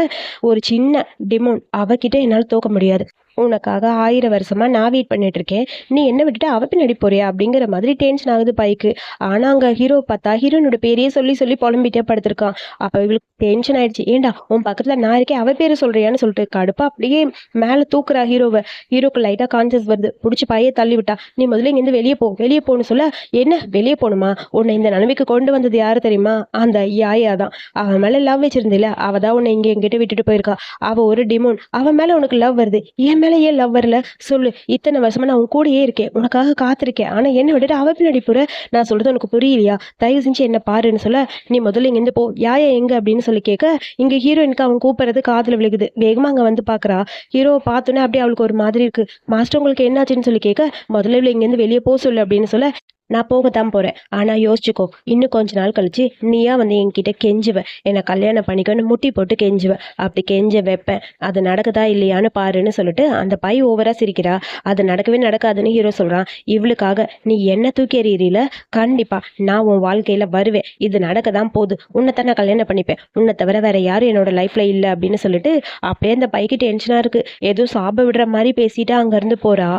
ஒரு சின்ன டிமோன் அவகிட்ட என்னால் தோக்க முடியாது, உனக்காக 1000 வருஷமா நான் வெயிட் பண்ணிட்டு இருக்கேன், நீ என்ன விட்டுட்டு அவ பின்னாடி போறியா அப்படிங்கிற மாதிரி டென்ஷன் ஆகுது பைக்கு. ஆனா அங்க ஹீரோ பார்த்தா ஹீரோனோட பேரையே சொல்லி சொல்லி புலம்பிட்டே படுத்திருக்கான். அப்ப இவளுக்கு டென்ஷன் ஆயிடுச்சு. ஏண்டா உன் பக்கத்துல நான் இருக்கேன், அவ பேரு சொல்றியான்னு சொல்லிட்டு கடுப்பா அப்படியே மேல தூக்குறா ஹீரோவை. ஹீரோக்கு லைட்டா கான்சியஸ் வருது. புடிச்சு பைய தள்ளி விட்டா. நீ முதல்ல இங்க இருந்து வெளியே போ, வெளியே போன்னு சொல்ல, என்ன வெளியே போகணுமா? உன்னை இந்த நிலைமைக்கு கொண்டு வந்தது யாரு தெரியுமா? அந்த யாயா தான். அவன் மேல லவ் வச்சிருந்தில, அவ தான் உன்னை இங்க எங்கிட்ட விட்டுட்டு போயிருக்கா. அவ ஒரு டிமோன். அவன் மேல உனக்கு லவ் வருது, என் மேல ஏன் லவ் வரல சொல்லு? இத்தனை வருஷமா நான் உன் கூடயே இருக்கேன், உனக்காக காத்திருக்கேன், ஆனா என்ன விட்டுட்டு அவ பின்னாடி போற? நான் சொல்றது உனக்கு புரியலையா? தயவு செஞ்சு என்ன பாருன்னு சொல்ல, நீ முதல்ல இங்க இருந்து போ, யாயா எங்க அப்படின்னு சொல்லி கேட்க, இங்க ஹீரோயினுக்கு அவன் கூப்பிடுறது காதுல விழுகுது. வேகமா அங்க வந்து பாக்குறா. ஹீரோவை பார்த்தோன்னே அப்படியே அவளுக்கு ஒரு மாதிரி இருக்கு. மாஸ்டர் உங்களுக்கு என்னாச்சுன்னு சொல்லி கேட்க, முதல்ல இவளை இங்க இருந்து வெளியே போக சொல்லு அப்படின்னு சொல்ல, நான் போகத்தான் போறேன், ஆனா யோசிச்சுக்கோ, இன்னும் கொஞ்ச நாள் கழிச்சு நீயா வந்து என்கிட்ட கெஞ்சுவ, என்னை கல்யாணம் பண்ணிக்கன்னு முட்டி போட்டு கெஞ்சுவ. அப்படி கெஞ்ச வைப்பேன், அது நடக்குதா இல்லையான்னு பாருன்னு சொல்லிட்டு அந்த பை ஓவரா சிரிக்கிறா. அது நடக்கவே நடக்காதுன்னு ஹீரோ சொல்றான். இவளுக்காக நீ என்ன தூக்கி எறியல, கண்டிப்பா நான் உன் வாழ்க்கையில வருவேன், இது நடக்க தான் போகுது, உன்னைத்தான் நான் கல்யாணம் பண்ணிப்பேன், உன்னை தவிர வேற யாரும் என்னோட லைஃப்ல இல்லை அப்படின்னு சொல்லிட்டு அப்படியே அந்த பைக்கு டென்ஷனா இருக்கு. ஏதோ சாப விடுற மாதிரி பேசிட்டு அங்க இருந்து போறா.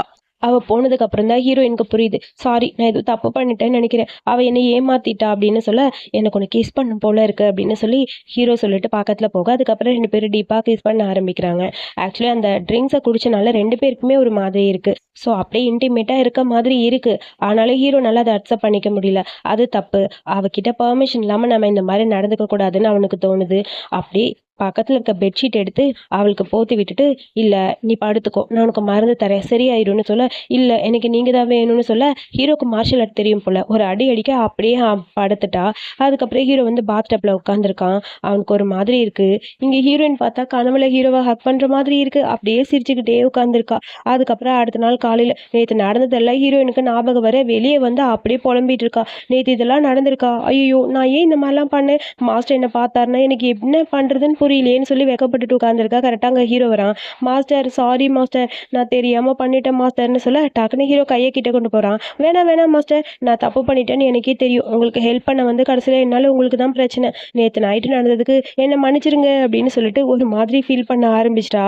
அவ போனதுக்கு அப்புறம் தான் ஹீரோயினுக்கு புரியுது. சாரி, நான் எதுவும் தப்பு பண்ணிட்டேன்னு நினைக்கிறேன், அவ என்னை ஏமாத்திட்டா அப்படின்னு சொல்ல, எனக்கு உனக்கு கிஸ் பண்ணும் போல இருக்கு அப்படின்னு சொல்லி ஹீரோ சொல்லிட்டு பக்கத்துல போக, அதுக்கப்புறம் 2 பேரும் டீப்பா கிஸ் பண்ண ஆரம்பிக்கிறாங்க. ஆக்சுவலி அந்த ட்ரிங்க்ஸை குடிச்சனால 2 பேருக்குமே ஒரு மாதிரி இருக்கு. ஸோ அப்படியே இன்டிமேட்டா இருக்க மாதிரி இருக்கு. ஆனாலும் ஹீரோ நல்லா அதை அக்செப்ட் பண்ணிக்க முடியல. அது தப்பு, அவகிட்ட பெர்மிஷன் இல்லாம நம்ம இந்த மாதிரி நடந்துக்க கூடாதுன்னு அவனுக்கு தோணுது. அப்படி பக்கத்துல இருக்க பெட்ஷீட் எடுத்து அவளுக்கு போத்தி விட்டுட்டு, இல்ல நீ படுத்துக்கோ, நான் உனக்கு மருந்து தரேன் சரியாயிரும்னு சொல்ல, இல்ல எனக்கு நீங்க தான் வேணும்னு சொல்ல, ஹீரோக்கு மார்ஷல் ஆர்ட் தெரியும் போல, ஒரு அடி அடிக்க அப்படியே படுத்துட்டா. அதுக்கப்புறம் ஹீரோ வந்து பாத்டப்ல உட்காந்துருக்கான். அவனுக்கு ஒரு மாதிரி இருக்கு. இங்க ஹீரோயின் பார்த்தா கனவுல ஹீரோவை ஹக் பண்ற மாதிரி இருக்கு. அப்படியே சிரிச்சுக்கிட்டே உட்காந்துருக்கா. அதுக்கப்புறம் அடுத்த நாள் காலையில நேற்று நடந்ததெல்லாம் ஹீரோயினுக்கு ஞாபகம் வர வெளியே வந்து அப்படியே புலம்பிட்டு இருக்கா. நேற்று இதெல்லாம் நடந்திருக்கா, ஐயோ நான் ஏன் இந்த மாதிரிலாம் பண்ணேன், மாஸ்டர் என்ன பார்த்தாருன்னா எனக்கு என்ன பண்றதுன்னு புரியலையேன்னு சொல்லி வெக்கப்பட்டுட்டு உட்காந்துருக்கா. கரெக்டாக அங்கே ஹீரோ வரான். மாஸ்டர் சாரி மாஸ்டர், நான் தெரியாம பண்ணிட்டேன் மாஸ்டர்னு சொல்ல, டக்குன்னு ஹீரோ கையை கிட்ட கொண்டு போறான். வேணாம் வேணாம் மாஸ்டர், நான் தப்பு பண்ணிட்டேன்னு எனக்கே தெரியும், உங்களுக்கு ஹெல்ப் பண்ண வந்து கடைசியில் என்னால் உங்களுக்கு தான் பிரச்சனை, நேற்று நைட்டு நடந்ததுக்கு என்னை மன்னிச்சிருங்க அப்படின்னு சொல்லிட்டு ஒரு மாதிரி ஃபீல் பண்ண ஆரம்பிச்சிட்டா.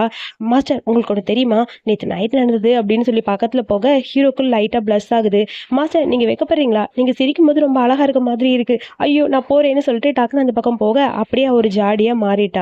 மாஸ்டர் உங்களுக்கு ஒன்று தெரியுமா, நேற்று நைட்டு நடந்தது அப்படின்னு சொல்லி பக்கத்தில் போக ஹீரோக்கு லைட்டாக ப்ளஸ் ஆகுது. மாஸ்டர் நீங்கள் வைக்கப்படுறீங்களா, நீங்கள் சிரிக்கும் போது ரொம்ப அழகா இருக்க மாதிரி இருக்கு, ஐயோ நான் போறேன்னு சொல்லிட்டு டக்குன்னு அந்த பக்கம் போக அப்படியே ஒரு ஜாடியாக மாறிட்டா.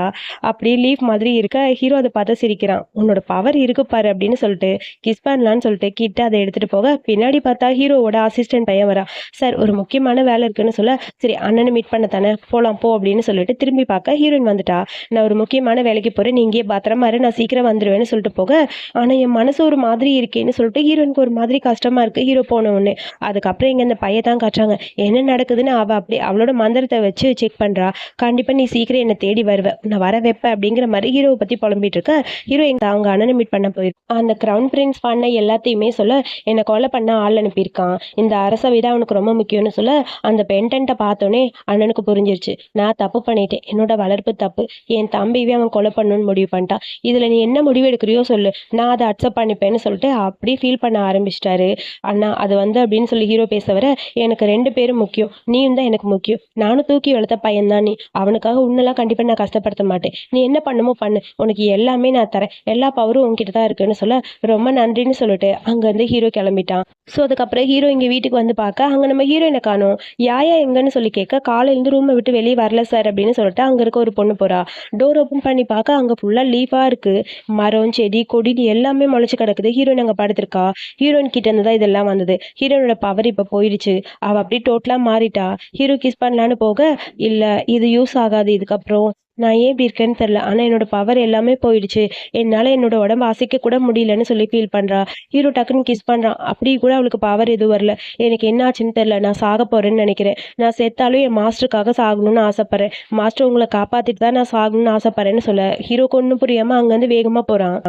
அப்படியே லீஃப் மாதிரி இருக்க ஹீரோ அதை பார்த்து சிரிக்கிறான். உன்னோட பவர் இருக்கு பாரு அப்படின்னு சொல்லிட்டு கிஸ் பண்ணலான்னு சொல்லிட்டு கிட்ட அதை எடுத்துட்டு போக, பின்னாடி பார்த்தா ஹீரோவோட அசிஸ்டன்ட் பையன் வரா. சார் ஒரு முக்கியமான வேலை இருக்குன்னு சொல்ல, சரி அண்ணனை மீட் பண்ண தானே போலாம் போ அப்படின்னு சொல்லிட்டு திரும்பி பார்க்க ஹீரோயின் வந்துட்டா. நான் ஒரு முக்கியமான வேலைக்கு போறேன், நீ இங்கே பத்திரமா இரு, நான் சீக்கிரம் வந்துடுவேன்னு சொல்லிட்டு போக, ஆனா என் மனசு ஒரு மாதிரி இருக்கேன்னு சொல்லிட்டு ஹீரோயினுக்கு ஒரு மாதிரி கஷ்டமா இருக்கு. ஹீரோ போன உடனே அதுக்கப்புறம் இங்க இந்த பையன் தான் காட்டுறாங்க. என்ன நடக்குதுன்னு அவ அப்படியே அவளோட மந்திரத்தை வச்சு செக் பண்றா. கண்டிப்பா நீ சீக்கிரம் என்னை தேடி வருவ, நான் வர வைப்ப அப்படிங்கிற மாதிரி ஹீரோவை பத்தி புலம்பிட்டு இருக்க. ஹீரோ எங்க அவங்க அண்ணனை மீட் பண்ண போயிருக்கான். அந்த கிரவுன் பிரின்ஸ் பண்ண எல்லாத்தையுமே சொல்ல, என்னை கொலை பண்ண ஆள் அனுப்பியிருக்கான், இந்த அரசவை தான் அவனுக்கு ரொம்ப முக்கியம்னு சொல்ல, அந்த பென்டென்ட்டை பார்த்தோன்னே அண்ணனுக்கு புரிஞ்சிருச்சு, நான் தப்பு பண்ணிட்டேன், என்னோட வளர்ப்பு தப்பு, என் தம்பியவே அவன் கொலை பண்ணணும்னு முடிவு பண்ணிட்டான், இதுல நீ என்ன முடிவு எடுக்கிறியோ சொல்லு, நான் அதை அக்செப்ட் பண்ணிப்பேன்னு சொல்லிட்டு அப்படியே ஃபீல் பண்ண ஆரம்பிச்சிட்டாரு. அண்ணா அது வந்து அப்படின்னு சொல்லி ஹீரோ பேச வர, எனக்கு 2 பேரும் முக்கியம். நீயும் தான் எனக்கு முக்கியம். நானும் தூக்கி வளர்த்த பையன் தான் நீ. அவனுக்காக உன்னெல்லாம் கண்டிப்பா நான் கஷ்டப்படுத்த மாட்டேன். நீ என்ன பண்ணுமோ பண்ணு. உனக்கு எல்லாமே நான் தரேன். எல்லா பவரும் உன்கிட்ட தான் இருக்குன்னு சொல்ல, ரொம்ப நன்றின்னு சொல்லிட்டு அங்கருந்து ஹீரோ கிளம்பிட்டான். ஸோ அதுக்கப்புறம் ஹீரோ இங்க வீட்டுக்கு வந்து பார்க்க, அங்க நம்ம ஹீரோயின காணோம். யாயா எங்கன்னு சொல்லி கேட்க, காலையிலேருந்து ரூமை விட்டு வெளியே வரல சார் அப்படின்னு சொல்லிட்டு அங்க இருக்க ஒரு பொண்ணு போறா. டோர் ஓப்பன் பண்ணி பார்க்க அங்க ஃபுல்லா லீஃபா இருக்கு. மரம், செடி, கொடின்னு எல்லாமே முளைச்சு கிடக்குது. ஹீரோயின் அங்க படுத்திருக்கா. ஹீரோயின் கிட்ட இருந்து தான் இதெல்லாம் வந்தது. ஹீரோயினோட பவர் இப்ப போயிடுச்சு. அவ அப்படியே டோட்டலா மாறிட்டா. ஹீரோ கிஸ் பண்ணலான்னு போக, இல்ல இது யூஸ் ஆகாது இதுக்கப்புறம். நான் ஏன் இப்படி இருக்கேன்னு தெரியல. ஆனா என்னோட பவர் எல்லாமே போயிடுச்சு. என்னால என்னோட உடம்ப அசைக்க கூட முடியலன்னு சொல்லி ஃபீல் பண்றா. ஹீரோ டக்குன்னு கிஸ் பண்றான். அப்படி கூட அவளுக்கு பவர் எதுவும் வரல. எனக்கு என்ன ஆச்சுன்னு தெரியல. நான் சாக போறேன்னு நினைக்கிறேன். நான் செத்தாலும் என் மாஸ்டருக்காக சாகணும்னு ஆசைப்படுறேன். மாஸ்டர் உங்களை காப்பாத்திட்டு தான் நான் சாகணும்னு ஆசைப்படுறேன்னு சொல்ல, ஹீரோக்கு ஒன்றும் புரியாம அங்கேருந்து வேகமா போறான்.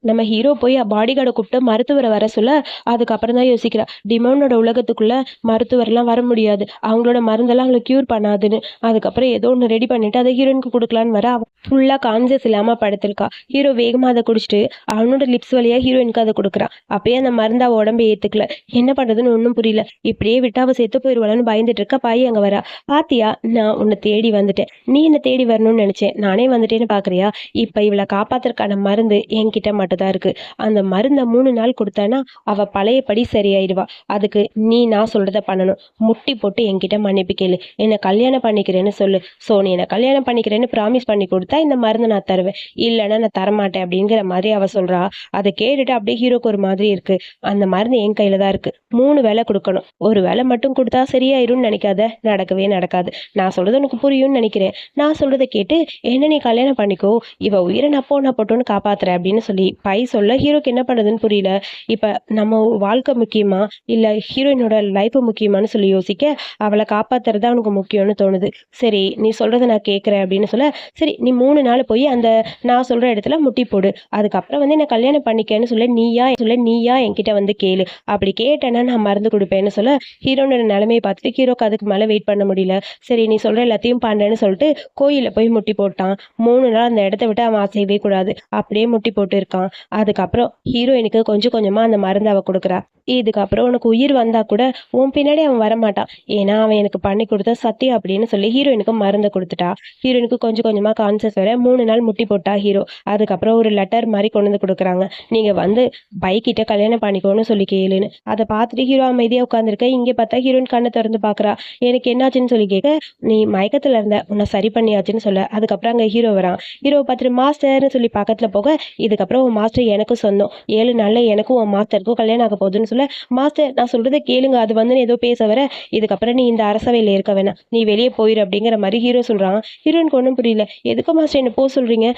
நம்ம ஹீரோ போய் பாடிகார்டை கூப்பிட்டு மருத்துவரை வர சொல்ல, அதுக்கப்புறம் தான் யோசிக்கிறா. டிமோனோட உலகத்துக்குள்ள மருத்துவர்லாம் வர முடியாது. அவங்களோட மருந்தெல்லாம் அவங்களை கியூர் பண்ணாதுன்னு. அதுக்கப்புறம் ஏதோ ஒன்று ரெடி பண்ணிட்டு அதை ஹீரோயினுக்கு கொடுக்கலான்னு வர, அவ ஃபுல்லா கான்சியஸ் இல்லாம படுத்திருக்கா. ஹீரோ வேகமா அதை குடிச்சிட்டு அவனோட லிப்ஸ் வழியா ஹீரோயினுக்கு அதை கொடுக்குறான். அப்பயே அந்த மருந்து அவ உடம்பு ஏத்துக்கல. என்ன பண்றதுன்னு ஒன்றும் புரியல. இப்படியே விட்டு அவ செத்து போயிடுவாளன்னு பயந்துட்டு இருக்க. பாய் அங்க வரா. பாத்தியா, நான் உன்னை தேடி வந்துட்டேன். நீ என்ன தேடி வரணும்னு நினைச்சேன். நானே வந்துட்டேன்னு பாக்குறியா? இப்ப இவளை காப்பாத்துறதுக்கான மருந்து என்கிட்ட மட்டும் தான் இருக்கு. அந்த மருந்தை 3 நாள் கொடுத்தேன்னா அவ பழையபடி சரியாயிடுவா. அதுக்கு நீ நான் சொல்றத பண்ணணும். முட்டி போட்டு என்கிட்ட மன்னிப்பு கேளு. என்னை கல்யாணம் பண்ணிக்கிறேன்னு சொல்லு. சோ நீ என்னை கல்யாணம் பண்ணிக்கிறேன்னு ப்ராமிஸ் பண்ணி கொடுத்தா இந்த மருந்து நான் தருவேன். இல்லைன்னா நான் தரமாட்டேன் அப்படிங்கிற மாதிரி அவ சொல்றா. அதை கேட்டுட்டு அப்படியே ஹீரோக்கு ஒரு மாதிரி இருக்கு. அந்த மருந்து என் கையில தான் இருக்கு. 3 வேளை கொடுக்கணும். ஒரு வேளை மட்டும் கொடுத்தா சரியாயிரும்னு நினைக்காத. நடக்கவே நடக்காது. நான் சொல்றது உனக்கு புரியும்னு நினைக்கிறேன். நான் சொல்றதை கேட்டு என்ன நீ கல்யாணம் பண்ணிக்கோ. இவ உயிரை நான் போட்டோன்னு காப்பாத்துறேன் அப்படின்னு சொல்லி பை சொல்ல, ஹீரோக்கு என்ன பண்ணுறதுன்னு புரியல. இப்போ நம்ம வாழ்க்கை முக்கியமா இல்லை ஹீரோயினோட லைஃப் முக்கியமானு சொல்லி யோசிக்க, அவளை காப்பாத்துறது அவனுக்கு முக்கியம்னு தோணுது. சரி நீ சொல்கிறத நான் கேட்குறேன் அப்படின்னு சொல்ல, சரி நீ 3 நாள் போய் அந்த நான் சொல்கிற இடத்துல முட்டி போடு. அதுக்கப்புறம் வந்து என்னை கல்யாணம் பண்ணிக்கன்னு நீயா என்கிட்ட வந்து கேளு. அப்படி கேட்டேன்னா நான் மருந்து கொடுப்பேன்னு சொல்ல, ஹீரோனோட நிலைமையை பார்த்துட்டு ஹீரோக்கு அதுக்கு மேலே வெயிட் பண்ண முடியல. சரி நீ சொல்கிற எல்லாத்தையும் பண்ணுறேன்னு சொல்லிட்டு கோயிலில் போய் முட்டி போட்டான். 3 நாள் அந்த இடத்த விட்டு அவன் அசையவே கூடாது. அப்படியே முட்டி போட்டு இருக்கான். அதுக்கப்புறம் ஹீரோயினுக்கு கொஞ்சம் கொஞ்சமா அந்த மருந்து அவ கொடுக்குறா. இதுக்கப்புறம் உனக்கு உயிர் வந்தா கூட உன் பின்னாடி அவன் வரமாட்டான். ஏன்னா அவன் எனக்கு பண்ணி கொடுத்த சத்தியம் அப்படின்னு சொல்லி ஹீரோயினுக்கு மருந்தை கொடுத்துட்டா. ஹீரோயினுக்கு கொஞ்சம் கொஞ்சமா கான்சியஸ் வர 3 நாள் முட்டி போட்டா ஹீரோ. அதுக்கப்புறம் ஒரு லெட்டர் மாதிரி கொண்டு வந்து கொடுக்குறாங்க. நீங்க வந்து பைக்கிட்ட கல்யாணம் பண்ணிக்கோன்னு சொல்லி கேளுன்னு. அதை பார்த்துட்டு ஹீரோ அமைதியா உட்காந்துருக்க. இங்கே பார்த்தா ஹீரோயின் கண்ணை திறந்து பாக்குறா. எனக்கு என்னாச்சுன்னு சொல்லி கேட்க, நீ மயக்கத்துல இருந்த, உன்னை சரி பண்ணியாச்சுன்னு சொல்ல. அதுக்கப்புறம் அங்க ஹீரோ வரான். ஹீரோ பார்த்துட்டு மாஸ்டர்னு சொல்லி பக்கத்துல போக, இதுக்கப்புறம் உன் மாஸ்டர் எனக்கும் சொந்தம். 7 நாள்ல எனக்கும் உன் மாஸ்டருக்கும் கல்யாணம் ஆக போகுதுன்னு சொல்ல, மாஸ்டர் நான் சொல்றதை கேளுங்க. அது வந்து ஏதோ பேச வர, இதுக்கப்புறம் நீ இந்த அரசவையில் இருக்க வேணாம், நீ வெளியே போயிரு அப்படிங்கிற மாதிரி ஹீரோ சொல்றான். ஹீரோனுக்கு ஒன்றும் புரியல. எதுக்கு மாஸ்டர் என்ன போக சொல்றீங்க?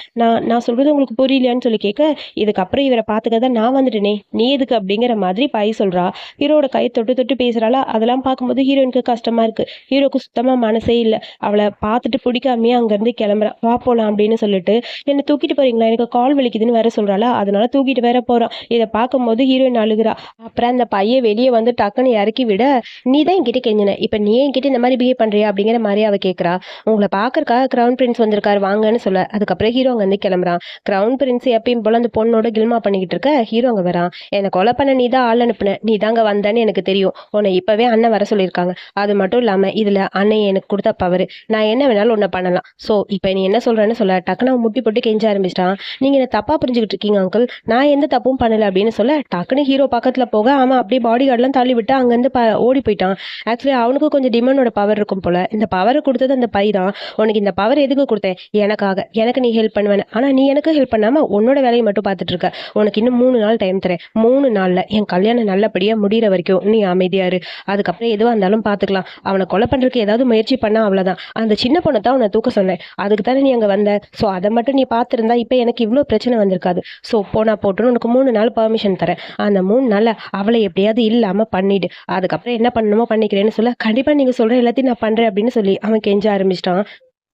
நான் சொல்றது உங்களுக்கு புரியலையான்னு சொல்லி கேட்க, இதுக்கப்புறம் இவரை பார்த்துக்கதான் நான் வந்துட்டேனே, நீ எதுக்கு அப்படிங்கிற மாதிரி பாய் சொல்றா. ஹீரோட கை தொட்டு தொட்டு பேசுறாளா. அதெல்லாம் பார்க்கும்போது ஹீரோனுக்கு கஷ்டமா இருக்கு. ஹீரோக்கு சுத்தமா மனசே இல்லை. அவளை பார்த்துட்டு பிடிக்காமையே அங்கிருந்து கிளம்புறா. வா போலாம் அப்படின்னு சொல்லிட்டு, என்ன தூக்கிட்டு போறீங்களா, எனக்கு கால் வலிக்குதுன்னு வேற சொல்றாளா. அதனால தூக்கிட்டு வேற போறான். இதை பார்க்கும்போது ஹீரோயின் அழுகுறா. அப்புறம் அந்த பையன் வெளியே வந்து டக்குன்னு இறக்கி விட, நீ தான் என்கிட்ட கெஞ்சின, இப்ப நீ என்கிட்ட இந்த மாதிரி பிஹேவ் பண்றியா அப்படிங்கிற மாதிரி அவ கேட்கறா. உங்களை பாக்குறக்காக கிரவுன் பிரின்ஸ் வந்திருக்காரு வாங்கன்னு சொல்ல, அதுக்கப்புறம் ஹீரோ அங்க வந்து கிளம்புறான். கிரவுன் பிரின்ஸ் எப்பயும் போல அந்த பொண்ணோட கில்மா பண்ணிக்கிட்டு இருக்க, ஹீரோ அங்க வரான். என்னை கொலை பண்ண நீ தான் ஆள் அனுப்புன, நீ தாங்க வந்தேன்னு எனக்கு தெரியும். உன்னை இப்பவே அண்ணன் வர சொல்லியிருக்காங்க. அது மட்டும் இல்லாம இதுல அண்ணன் எனக்கு கொடுத்த பவர், நான் என்ன வேணாலும் உன்னை பண்ணலாம். சோ இப்ப நீ என்ன சொல்றேன்னு சொல்ல, டக்குன்னு அவன் முட்டி போட்டு கெஞ்ச ஆரம்பிச்சிட்டான். நீங்க என்ன தப்பா புரிஞ்சுக்கிட்டு இருக்கீங்க அங்கிள், நான் எந்த தப்பும் பண்ணல அப்படின்னு சொல்ல, டக்குன்னு ஹீரோ பக்கத்துல போக அவன் அப்படியே பாடி கார்டெலாம் தள்ளி விட்டு அங்கேருந்து ஓடி போயிட்டான். ஆக்சுவலி அவனுக்கு கொஞ்சம் டிமாண்டோட பவர் இருக்கும் போல. இந்த பவரை கொடுத்தது அந்த பை தான். உனக்கு இந்த பவர் எதுக்கு கொடுத்தேன்? எனக்காக, எனக்கு நீ ஹெல்ப் பண்ணுவேன். ஆனா நீ எனக்கு ஹெல்ப் பண்ணாம உன்னோட வேலையை மட்டும் பார்த்துட்டு இருக்க. உனக்கு இன்னும் 3 நாள் டைம் தரேன். 3 நாள்ல என் கல்யாணம் நல்லபடியா முடிகிற வரைக்கும் நீ அமைதியா இரு. அதுக்கப்புறம் எதுவாக இருந்தாலும் பார்த்துக்கலாம். அவனை கொலை பண்றதுக்கு ஏதாவது முயற்சி பண்ணா அவ்வளவுதான். அந்த சின்ன பொண்ணை தான் உன்னை தூக்க சொன்னேன், அதுக்கு தானே நீ அங்க வந்த. ஸோ அதை மட்டும் நீ பார்த்துருந்தா இப்போ எனக்கு இவ்வளோ பிரச்சனை வந்திருக்காது. ஸோ போனா போட்டுன்னு உனக்கு 3 நாள் பர்மிஷன் தரேன். அந்த 3 நாள்ல அவளை எப்படியாவது இல்லாம பண்ணிடு. அதுக்கப்புறம் என்ன பண்ணணுமோ பண்ணிக்கிறேன்னு சொல்ல, கண்டிப்பா நீங்க சொல்ற எல்லாத்தையும் நான் பண்றேன் அப்படின்னு சொல்லி அவன் கெஞ்ச ஆரம்பிச்சிட்டான்.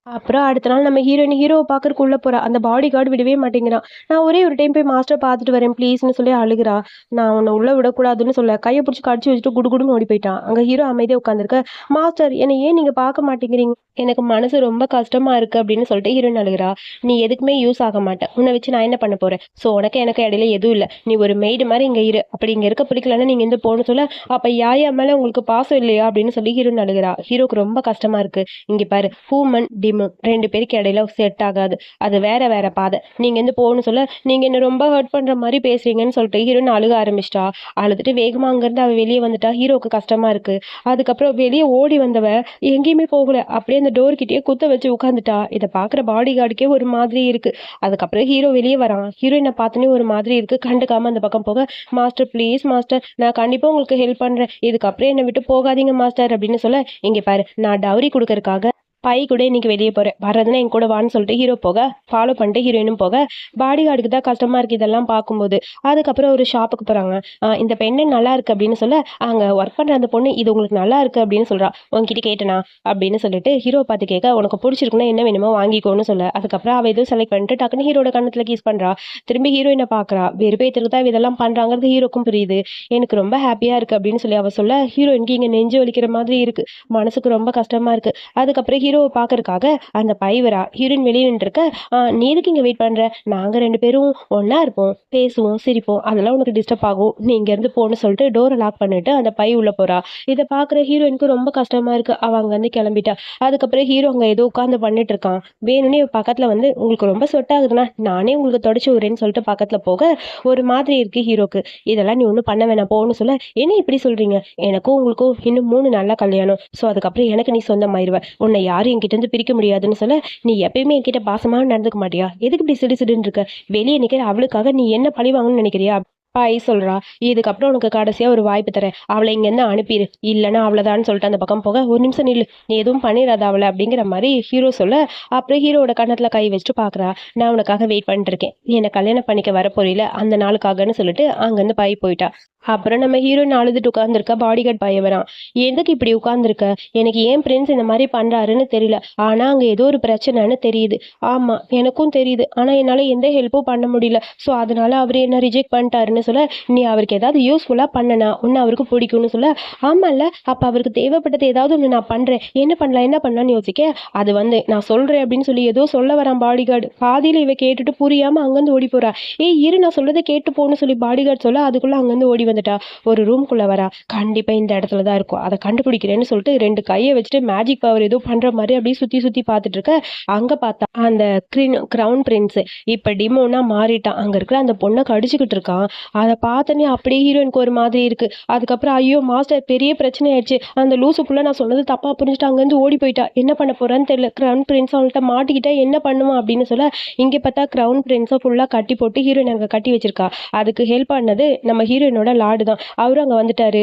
அப்புறம் அடுத்த நாள் நம்ம ஹீரோவை பார்க்கறக்கு உள்ள போறா. அந்த பாடி கார்டு விடவே மாட்டேங்கிறான். நான் ஒரே ஒரு டைம் போய் மாஸ்டர் பார்த்துட்டு வரேன் ப்ளீஸ்னு சொல்லி அழுகிறா. நான் உன்னை உள்ள விடக்கூடாதுன்னு சொல்ல, கையை பிடிச்சி கடிச்சு வச்சுட்டு குடுகுடுன்னு ஓடி போயிட்டான். அங்க ஹீரோ அமைதியா உட்காந்துருக்க. மாஸ்டர் என்னை ஏன் நீங்க பார்க்க மாட்டேங்கிறீங்க? எனக்கு மனசு ரொம்ப கஷ்டமா இருக்கு அப்படின்னு சொல்லிட்டு ஹீரோயின் அழுகுறா. நீ எதுக்குமே யூஸ் ஆக மாட்ட. உன்னை வச்சு நான் என்ன பண்ண போறேன்? ஸோ உனக்கு எனக்கு இடையில எதுவும் இல்ல. நீ ஒரு மெய்டு மாதிரி இங்க இரு. அப்படி இங்க இருக்க பிடிக்கலன்னா நீங்க இருந்து போன்னு சொல்ல, அப்ப யாயா மேல உங்களுக்கு பாசம் இல்லையா அப்படின்னு சொல்லி ஹீரோயின் அழுகுறா. ஹீரோக்கு ரொம்ப கஷ்டமா இருக்கு. இங்க பாரு, ஹூமன் டிமோன் 2 பேருக்கு இடையில செட் ஆகாது. அது வேற வேற பாதை. நீங்க இருந்து போன்னு சொல்ல, நீங்க என்ன ரொம்ப ஹர்ட் பண்ற மாதிரி பேசுறீங்கன்னு சொல்லிட்டு ஹீரோயின் அழுக ஆரம்பிச்சிட்டா. அழுதுட்டு வேகமா அங்கிருந்து அவ வெளியே வந்துட்டா. ஹீரோக்கு கஷ்டமா இருக்கு. அதுக்கப்புறம் வெளியே ஓடி வந்தவ எங்கேயுமே போகல. அப்படியே அந்த டோர் கிட்டயே குத்த வச்சு உட்காந்துட்டா. இத பாக்குற பாடி கார்டுக்கே ஒரு மாதிரி இருக்கு. அதுக்கப்புறம் ஹீரோ வெளியே வரான். ஹீரோயினை பார்த்தோன்னே ஒரு மாதிரி இருக்கு. கண்டுக்காம அந்த பக்கம் போக, மாஸ்டர் ப்ளீஸ் மாஸ்டர், நான் கண்டிப்பா உங்களுக்கு ஹெல்ப் பண்றேன். இதுக்கப்புறம் என்னை விட்டு போகாதீங்க மாஸ்டர் அப்படின்னு சொல்ல, இங்க பாரு, நான் டவுரி கொடுக்கறதுக்காக பை கூட இன்னைக்கு வெளியே போறேன். வர்றதுன்னா என் கூட வான்னு சொல்லிட்டு ஹீரோ போக, ஃபாலோ பண்ணிட்டு ஹீரோயினும் போக, பாடி கார்டுக்கு தான் கஷ்டமா இருக்கு இதெல்லாம் பார்க்கும்போது. அதுக்கப்புறம் ஒரு ஷாப்புக்கு போறாங்க. இந்த பெண்ணு நல்லா இருக்கு அப்படின்னு சொல்ல, அங்க ஒர்க் பண்ற அந்த பொண்ணு இது உங்களுக்கு நல்லா இருக்கு அப்படின்னு சொல்றா. உன்கிட்ட கேட்டனா அப்படின்னு சொல்லிட்டு ஹீரோ பார்த்து கேட்க, உனக்கு பிடிச்சிருக்குன்னா என்ன வேணுமோ வாங்கிக்கோன்னு சொல்ல. அதுக்கப்புறம் அவ எதுவும் செலக்ட் பண்ணிட்டு டக்குன்னு ஹீரோட கண்ணத்துல கீஸ் பண்றா. திரும்பி ஹீரோயினை பாக்குறா. வெறுப்பேத்துக்கு தான் இதெல்லாம் பண்றாங்கிறது ஹீரோக்கும் புரியுது. எனக்கு ரொம்ப ஹாப்பியா இருக்கு அப்படின்னு சொல்லி அவ சொல்ல, ஹீரோயினுக்கு இங்க நெஞ்சு வலிக்கிற மாதிரி இருக்கு. மனசுக்கு ரொம்ப கஷ்டமா இருக்கு. அதுக்கப்புறம் ஹீரோவை பாக்குறதுக்காக அந்த பைவரா ஹீரோயின் வெளியே நின்றுருக்க, நீ எதுக்கு இங்க வெயிட் பண்ற? நாங்க 2 பேரும் ஒன்னா இருப்போம், பேசுவோம், சிரிப்போம், அதெல்லாம் உனக்கு டிஸ்டர்ப் ஆகும். நீ இங்க இருந்து போன்னு சொல்லிட்டு டோரை லாக் பண்ணிட்டு அந்த பை உள்ள போறா. இதை பாக்குற ஹீரோயினுக்கு ரொம்ப கஷ்டமா இருக்கு. அவ அங்க இருந்து கிளம்பிட்டா. அதுக்கப்புறம் ஹீரோ அங்க ஏதோ உட்காந்து பண்ணிட்டு இருக்கான். வேணும்னே பக்கத்துல வந்து, உங்களுக்கு ரொம்ப ஸ்வெட் ஆகுதுன்னா நானே உங்களுக்கு தொடச்சு விடுறேன்னு சொல்லிட்டு பக்கத்துல போக, ஒரு மாதிரி இருக்கு ஹீரோக்கு. இதெல்லாம் நீ ஒன்றும் பண்ண வேணாம் போன்னு சொல்ல, என்ன இப்படி சொல்றீங்க? எனக்கும் உங்களுக்கும் இன்னும் 3 நாள்ல கல்யாணம். ஸோ அதுக்கப்புறம் எனக்கு நீ சொந்தமாயிருவ. உன்னை யாரும் என்கிட்ட இருந்து பிரிக்க முடியாதுன்னு சொல்ல, நீ எப்பயுமே என்கிட்ட பாசமா நடந்துக்க மாட்டியா? எதுக்கு இப்படி சிடு சிடுன்னு இருக்க? வெளியே நிக்கிற அவளுக்காக நீ என்ன பழி வாங்கணும்னு நினைக்கிறியா? பாய் சொல்றா. இதுக்கப்புறம் உனக்கு கடைசியா ஒரு வாய்ப்பு தரேன். அவளை இங்க இருந்து அனுப்பிடு. இல்லைன்னா அவ்வளவுதான்னு சொல்லிட்டு அந்த பக்கம் போக, ஒரு நிமிஷம் நில்லு, நீ எதுவும் பண்ணிடாத அவளை அப்படிங்கிற மாதிரி ஹீரோ சொல்ல, அப்புறம் ஹீரோட கண்ணத்துல கை வச்சுட்டு பாக்குறா. நான் உனக்காக வெயிட் பண்ணிட்டு இருக்கேன். நீ என்ன கல்யாணம் பண்ணிக்க வர போறீல அந்த நாளுக்காகன்னு சொல்லிட்டு அங்கிருந்து பாய் போயிட்டா. அப்புறம் நம்ம ஹீரோயின் அழுதுட்டு உட்காந்துருக்க. பாடிகார்ட் பையன் வரான். எதுக்கு இப்படி உட்காந்துருக்க? எனக்கு ஏன் பிரின்ஸ் இந்த மாதிரி பண்றாருன்னு தெரியல. ஆனா அங்க ஏதோ ஒரு பிரச்சனைன்னு தெரியுது. ஆமா, எனக்கும் தெரியுது. ஆனா என்னால எந்த ஹெல்ப்பும் பண்ண முடியல. ஸோ அதனால அவரு என்ன ரிஜெக்ட் பண்ணிட்டாருன்னு சொல்ல, நீ அவருக்கு ஏதாவது யூஸ்ஃபுல்லா பண்ணனா ஒன்னு அவருக்கு பிடிக்கும்னு சொல்ல, ஆமால்ல, அப்ப அவருக்கு தேவைப்பட்டது ஏதாவது ஒன்று நான் பண்றேன், என்ன பண்ணலாம்னு யோசிக்க, அது வந்து நான் சொல்றேன் அப்படின்னு சொல்லி ஏதோ சொல்ல வரான் பாடிகார்டு. பாதியில இவ கேட்டுட்டு புரியாம அங்கிருந்து ஓடி போறா. ஏய் இரு, நான் சொல்றதை கேட்டு போன்னு சொல்லி பாடிகார்டு சொல்ல, அதுக்குள்ள அங்கிருந்து ஓடி வந்துட்டா. ஒரு ரூம்குள்ள வரா. கண்டிப்பா இந்த இடத்துல தான் இருக்கும், அதை கண்டுபிடிக்கிறேன்னு சொல்லிட்டு 2 கையை வச்சுட்டு மேஜிக் பவர் ஏதோ பண்ற மாதிரி அப்படியே சுத்தி சுத்தி பார்த்துட்டு இருக்க. அங்க பார்த்தா அந்த கிரவுன் பிரின்ஸ் இப்ப டிமோனா மாறிட்டான். அங்க இருக்கிற அந்த பொண்ணை கடிச்சுக்கிட்டு இருக்கான். அதை பார்த்தோன்னே அப்படியே ஹீரோயினுக்கு ஒரு மாதிரி இருக்கு. அதுக்கப்புறம் ஐயோ மாஸ்டர், பெரிய பிரச்சனை ஆயிடுச்சு. அந்த லூசு புள்ள நான் சொன்னது தப்பா புரிஞ்சுட்டு அங்கிருந்து ஓடி போயிட்டா. என்ன பண்ண போறான்னு தெரியல. கிரவுன் பிரின்ஸ் அவள்கிட்ட மாட்டிக்கிட்டா என்ன பண்ணுவான் அப்படின்னு சொல்ல, இங்க பார்த்தா கிரவுன் பிரின்ஸை ஃபுல்லா கட்டி போட்டு ஹீரோயின் அங்க கட்டி வச்சிருக்கா. அதுக்கு ஹெல்ப் பண்ணது நம்ம ஹீரோயினோட லார்டு தான். அவரும் அங்க வந்துட்டாரு.